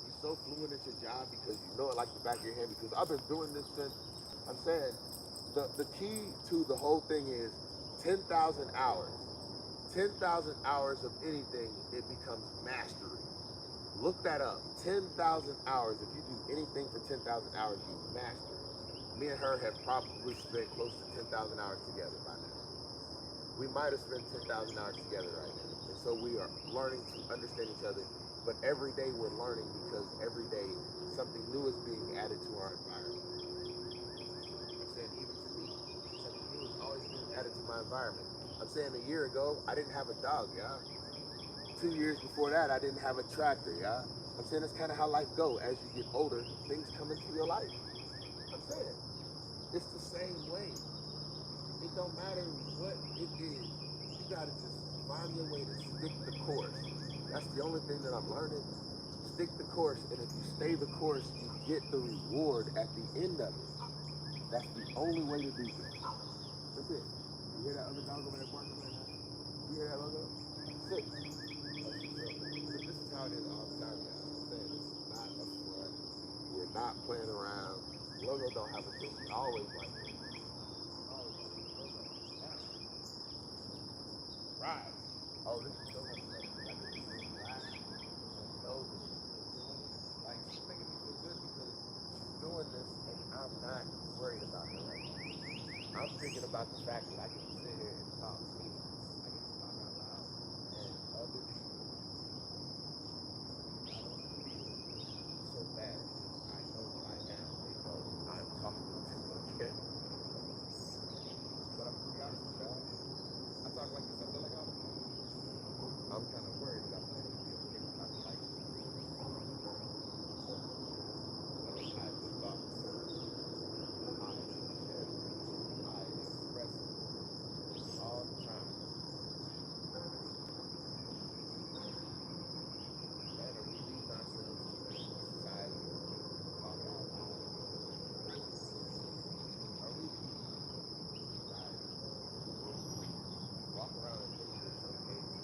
You're so fluent at your job because you know it like the back of your hand, because I've been doing this since, I'm saying, the key to the whole thing is 10,000 hours. 10,000 hours of anything, it becomes mastery. Look that up. 10,000 hours. If you do anything for 10,000 hours, you master it. Me and her have probably spent close to 10,000 hours together by now. We might have spent 10,000 hours together right now. And so we are learning to understand each other. But every day we're learning because every day something new is being added to our environment. I'm saying even to me, something new is always being added to my environment. I'm saying a year ago, I didn't have a dog, yeah. 2 years before that, I didn't have a tractor, yeah. I'm saying that's kind of how life go. As you get older, things come into your life. I'm saying it's the same way. It don't matter what it is. You gotta just find your way to stick the course. That's the only thing that I'm learning. Stick the course, and if you stay the course, you get the reward at the end of it. That's the only way to do this. That's it. You hear that other dog over there barking right now? You hear that logo? Sit. But this is how it is all the time, y'all. I'm saying this is not a front. We're not playing around. Logo don't have a choice. She always like this. Always like this. Logo. Right. Oh, this is so much better. I can just relax and know that she's been doing it. Like, she's making me feel good because she's doing this and I'm not worried about her right now. I'm thinking about the fact that I get to sit here and talk. Meaning, I get to talk out loud. And other people, I don't feel so bad because I know by now they know I'm talking to them again. But I'm gonna be honest with y'all. I talk like this, I feel like all the time. I'm kind of worried that I feel like I'm gonna be okay with talking like this. I don't hide the thoughts. I share them. I express them all the time. Man, are we leading ourselves to be in a society where we talk out loud? Are we leading a society where we walk around and think that it's okay to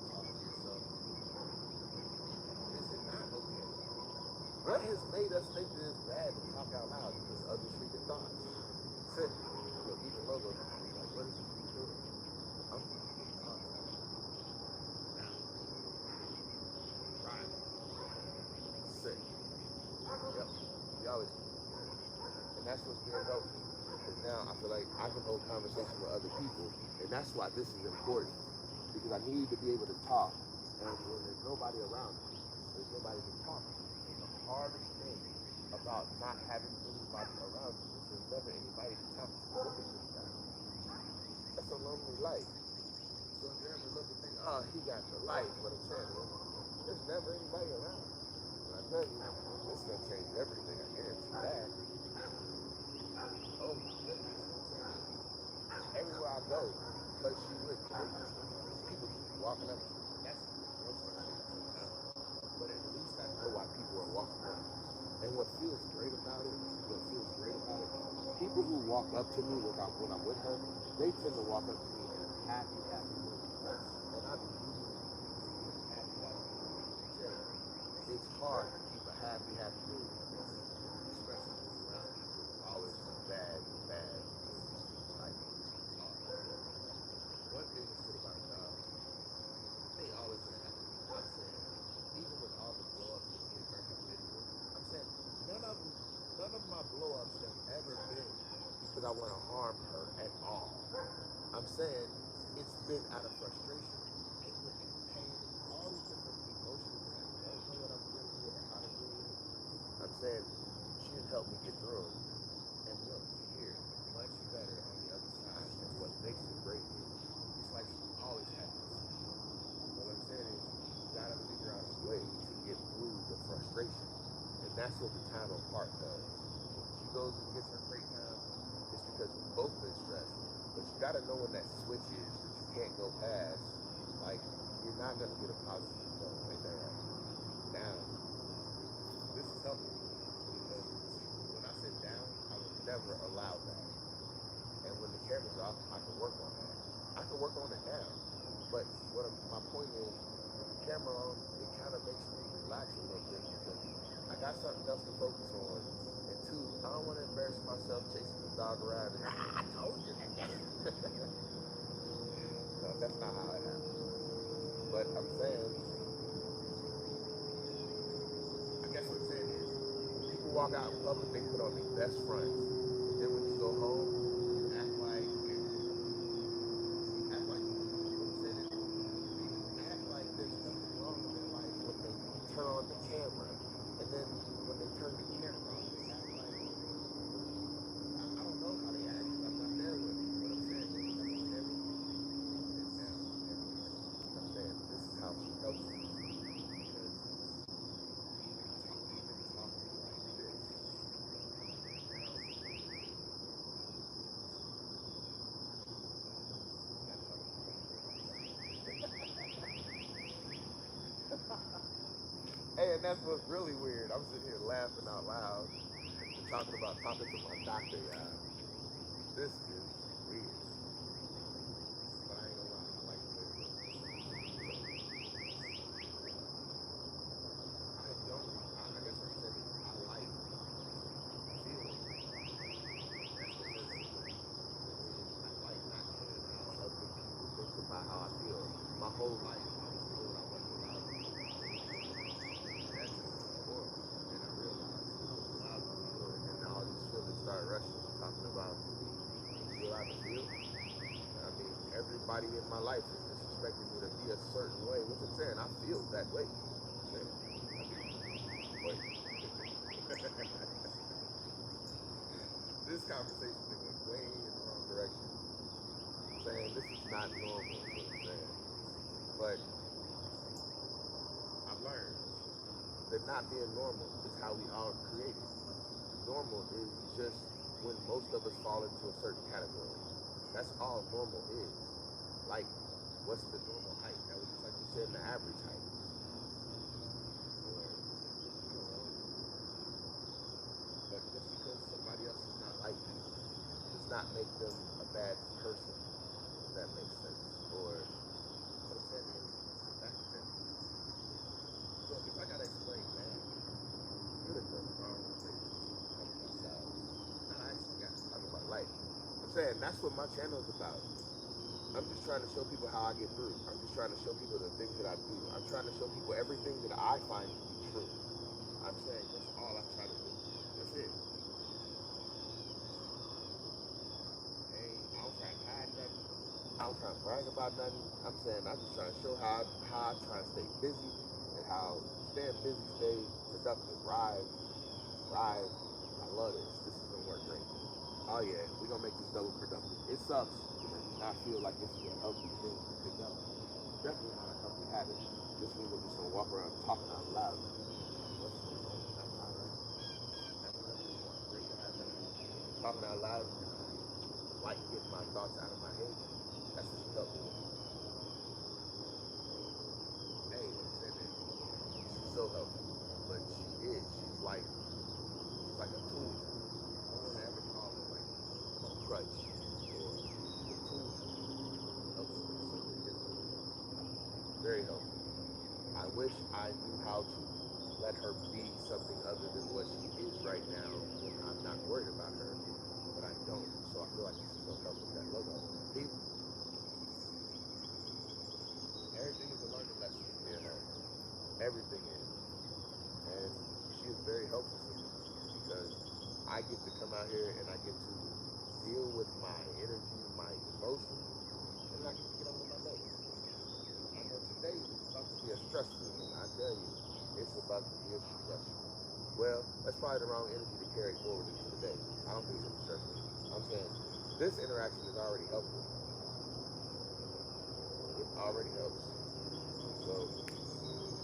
talk to yourself? Is it not okay? What has made us think that it's bad to talk out loud because others freaking thoughts? Sit. Look, even logo. Like, what is this dude doing? I'm getting contact. Now. Right. Sit. Yep. We always do. And that's what's being helpful. Because now I feel like I can hold conversation with other people. And that's why this is important. Because I need to be able to talk. And when there's nobody around me, there's nobody to talk to. And the hardest thing about not having anybody around you is there's never anybody to talk to. Look at this guy. That's a lonely life. So if you ever look and think, oh, he got the life, what I'm saying is, there's never anybody around. And I tell you, this is going to change everything. I guarantee that. Oh my goodness. I'm saying is, everywhere I go, because she with me, people just be walking up to me. That's gross as shit sometimes. But at least I know why people are walking up. up to me when I'm with her, they tend to walk up to me in a happy mood. And I be using happy mood. It's hard to keep a happy mood, especially when you're around people who always in a bad mood. Like, talk. One thing that's good about a job, they always in a happy mood. I'm saying, even with all the blow-ups that me and her have been through, I'm saying none of my blow-ups have ever been because I want to harm her at all. I'm saying it's been out of frustration, anger, and pain, and all these different emotions that I don't know what I'm dealing with or how to deal with. I'm saying she has helped me get through them. And look, we're here, much better on the other side. And what makes it great is it's like she always had this. What I'm saying is you gotta figure out a way to get through the frustration. And that's what the time apart does. She goes and gets her great time, it's because we've both been stressed. But you gotta know when that switch is that you can't go past. Like, you're not gonna get a positive result right there. Now, this is helping me because see, when I sit down, I would never allow that. And when the camera's off, I can work on that. I can work on it now. But my point is, with the camera on, it kind of makes me relax a little bit because I got something else to focus on. And two, I don't want to embarrass myself chasing the dog around and I told you that. No, that's not how it happens. But I'm saying, I guess what I'm saying is, when people walk out in public, they put on their best fronts. But then when you go home, you act like, what I'm saying is, people act like there's nothing wrong in their life when they turn on the camera. And then when they turn the camera off, they act like, I don't know how they act because I'm not there with them. What I'm saying is, I'm on every and now I'm everywhere. I'm saying this is how she helps me because even talking like this. Hey, and that's what's really weird. I'm sitting here laughing out loud and talking to my doctor, y'all. This is weird. But I ain't gonna lie, I like the way it looks. I guess what I'm saying is I like feeling. That's the first thing. I like not caring how other people think about how I feel. My whole life, I was told I wasn't allowed to feel. And that to me was horrible. And I realized I was allowed to feel. And then all these feelings started rushing, talking about you allowed to feel. I mean, everybody in my life is disrespecting me to be a certain way, which I'm saying I feel that way. I'm saying, but this conversation went way in the wrong direction. I'm saying this is not normal, is what I'm saying. But I've learned that not being normal is how we all created. Normal is just when most of us fall into a certain category. That's all normal is. Like, what's the normal height? That was just like you said, the average height. Or, I don't know. But just because somebody else is not like you does not make them a bad person, if that makes sense. Or, what I'm saying is, the fact that, look, if I gotta explain man, you're the wrong relationship talking about jobs. Not actually, guys, talking about life. I'm saying that's what my channel is about. I'm just trying to show people how I get through. I'm just trying to show people the things that I do. I'm trying to show people everything that I find to be true. I'm saying that's all I try to do. That's it. Hey, I don't try to hide nothing. I don't try to brag about nothing. I'm saying I'm just trying to show how I try to stay busy and how staying busy, stay productive, rise. I love this. This is gonna work great. Oh yeah, we're gonna make this double productive. It sucks because I feel like this is a healthy thing to pick up. It's definitely not a healthy habit. This means I'm just gonna walk around talking out loud. What's going on? That's all right. That's definitely great to have that. Talking out loud, like getting my thoughts out of my head. That's what she helped me with. Hey, what I'm saying is, she's so helpful, but she is. She's like a tool to me. I don't want to ever call her like, oh, crutch. wish I knew how to let her be something other than what she is right now when I'm not worried about her, but I don't. So I feel like this is gonna help with that logo. Everything is a learning lesson for me and her. Everything is. And she is very helpful for me because I get to come out here and I get to deal with my energy, my emotions, and I get to get on with my day. I know today is about to be a stressful one. I tell you, it's about to be a stressful. Well, that's probably the wrong energy to carry forward into the day. I don't think it's gonna be stressful. I'm saying this interaction is already helpful. It already helps. So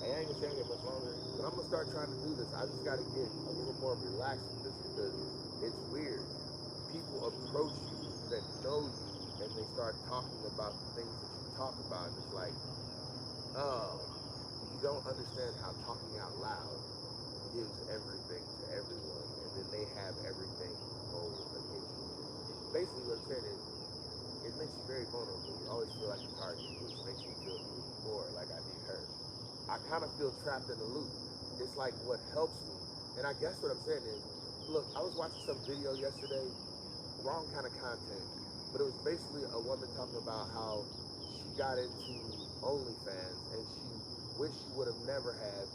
I ain't gonna stay here much longer, but I'm gonna start trying to do this. I just gotta get a little more relaxed with this because it's weird. People approach you that know you and they start talking about the things that you talk about, and it's like, oh, you don't understand how talking out loud gives everything to everyone, and then they have everything hold against you. Basically, what I'm saying is, it makes you very vulnerable. You always feel like a target, which makes you feel even more like I need her. I kind of feel trapped in the loop. It's like what helps me. And I guess what I'm saying is, look, I was watching some video yesterday, wrong kind of content, but it was basically a woman talking about how she got into OnlyFans and she wished she would have never had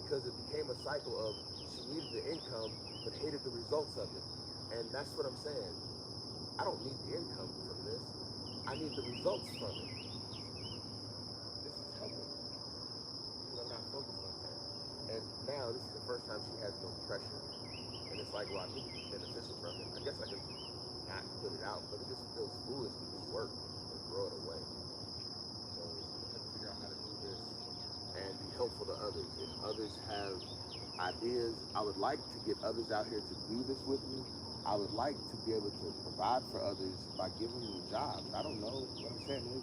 because it became a cycle of she needed the income but hated the results of it. And that's what I'm saying. I don't need the income from this. I need the results from it. This is helping me because I'm not focused on that. And now this is the first time she has no pressure. And it's like, well, I need to be beneficial from it. I guess I could not put it out, but it just feels foolish to do work and throw it away. So I have to figure out how to do this and be helpful to others. If others have ideas, I would like to get others out here to do this with me. I would like to be able to provide for others by giving them jobs. I don't know. What I'm saying is,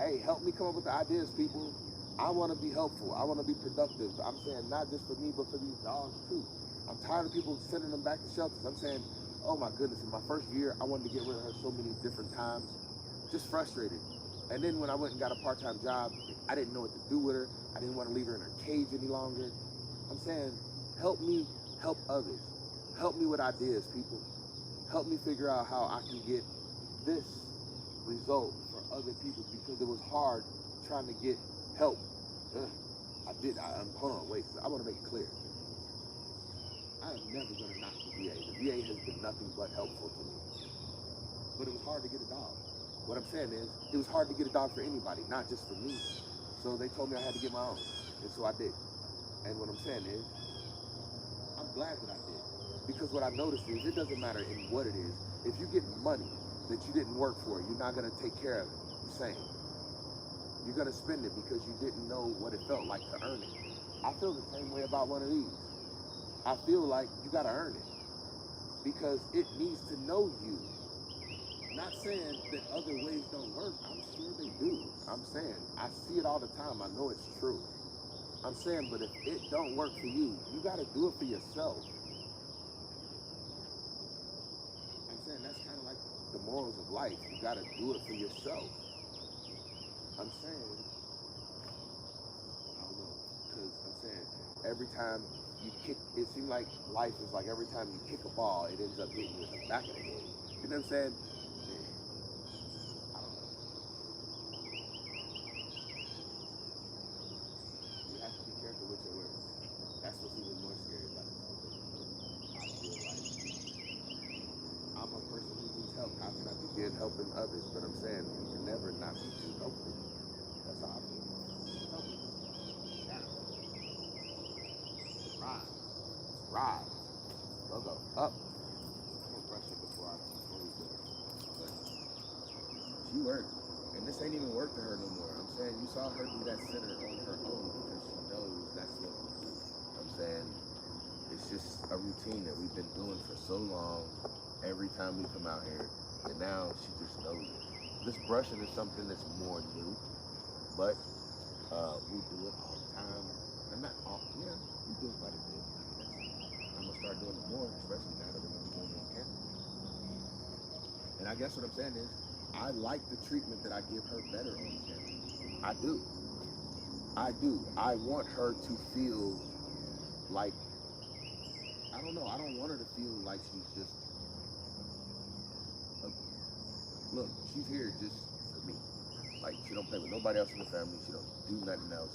hey, help me come up with the ideas, people. I want to be helpful. I want to be productive. I'm saying not just for me, but for these dogs too. I'm tired of people sending them back to shelters. I'm saying, oh my goodness, in my first year, I wanted to get rid of her so many different times. Just frustrated. And then when I went and got a part-time job, I didn't know what to do with her. I didn't want to leave her in her cage any longer. I'm saying, help me help others. Help me with ideas, people. Help me figure out how I can get this result for other people because it was hard trying to get help. Hold on, wait. I want to make it clear. I am never going to knock the VA. The VA has been nothing but helpful to me. But it was hard to get a dog. What I'm saying is, it was hard to get a dog for anybody, not just for me. So they told me I had to get my own. And so I did. And what I'm saying is, I'm glad that I did. Because what I noticed is, it doesn't matter in what it is. If you get money that you didn't work for, you're not going to take care of it. The same. You're going to spend it because you didn't know what it felt like to earn it. I feel the same way about one of these. I feel like you got to earn it because it needs to know you. Not saying that other ways don't work. I'm sure they do. I'm saying, I see it all the time. I know it's true. I'm saying, but if it don't work for you, you got to do it for yourself. I'm saying that's kind of like the morals of life. You got to do it for yourself. I'm saying, I don't know, because I'm saying every time you kick, it seems like life is like every time you kick a ball, it ends up hitting you in the back of the head. You know what I'm saying? I don't know. You have to be careful with your words. That's what's even more scary about this. I feel like I'm a person who needs help. How can I begin helping others? But I'm saying you can never not be too helpful. That's how I feel. Help me. Down. Rise. Rise. Logo. Up. I'm gonna brush it before we go. But she worked. And this ain't even work to her no more. I'm saying you saw her do that center on her own because she knows that's what we do. I'm saying it's just a routine that we've been doing for so long every time we come out here. And now she just knows it. This brushing is something that's more new, but we do it all the time. And not all, yeah, we do it quite a bit, I guess. I'm gonna start doing it more, especially now that we're gonna be doing it on camera. And I guess what I'm saying is, I like the treatment that I give her better on camera. I do. I do. I want her to feel like, I don't know. I don't want her to feel like she's just, look, she's here just for me. Like, she don't play with nobody else in the family. She don't do nothing else.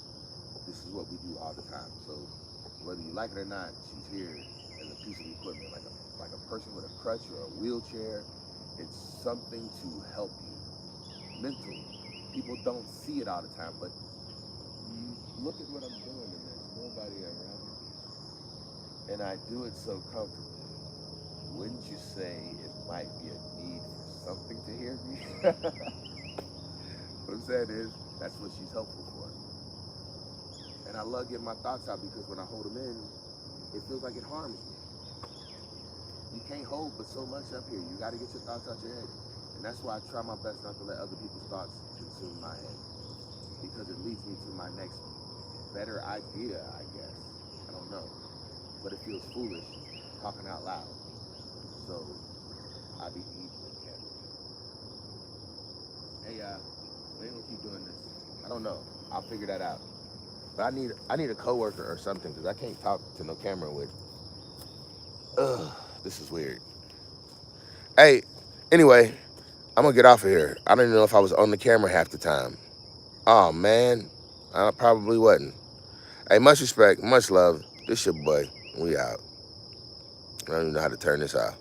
This is what we do all the time. So whether you like it or not, she's here as a piece of equipment, like a person with a crutch or a wheelchair. It's something to help you mentally. People don't see it all the time, but you look at what I'm doing and there's nobody around me. And I do it so comfortably. Wouldn't you say it might be a need for something to hear me? What I'm saying is, that's what she's helpful for. And I love getting my thoughts out because when I hold them in, it feels like it harms me. You can't hold but so much up here. You got to get your thoughts out your head. And that's why I try my best not to let other people's thoughts consume my head. Because it leads me to my next better idea, I guess. I don't know. But it feels foolish talking out loud. So I be eating the camera. Hey, we ain't gonna keep doing this. I don't know. I'll figure that out. But I need a coworker or something because I can't talk to no camera with. Ugh, this is weird. Hey, anyway, I'm gonna get off of here. I don't even know if I was on the camera half the time. Oh man, I probably wasn't. Hey, much respect, much love. This your boy. We out. I don't even know how to turn this off.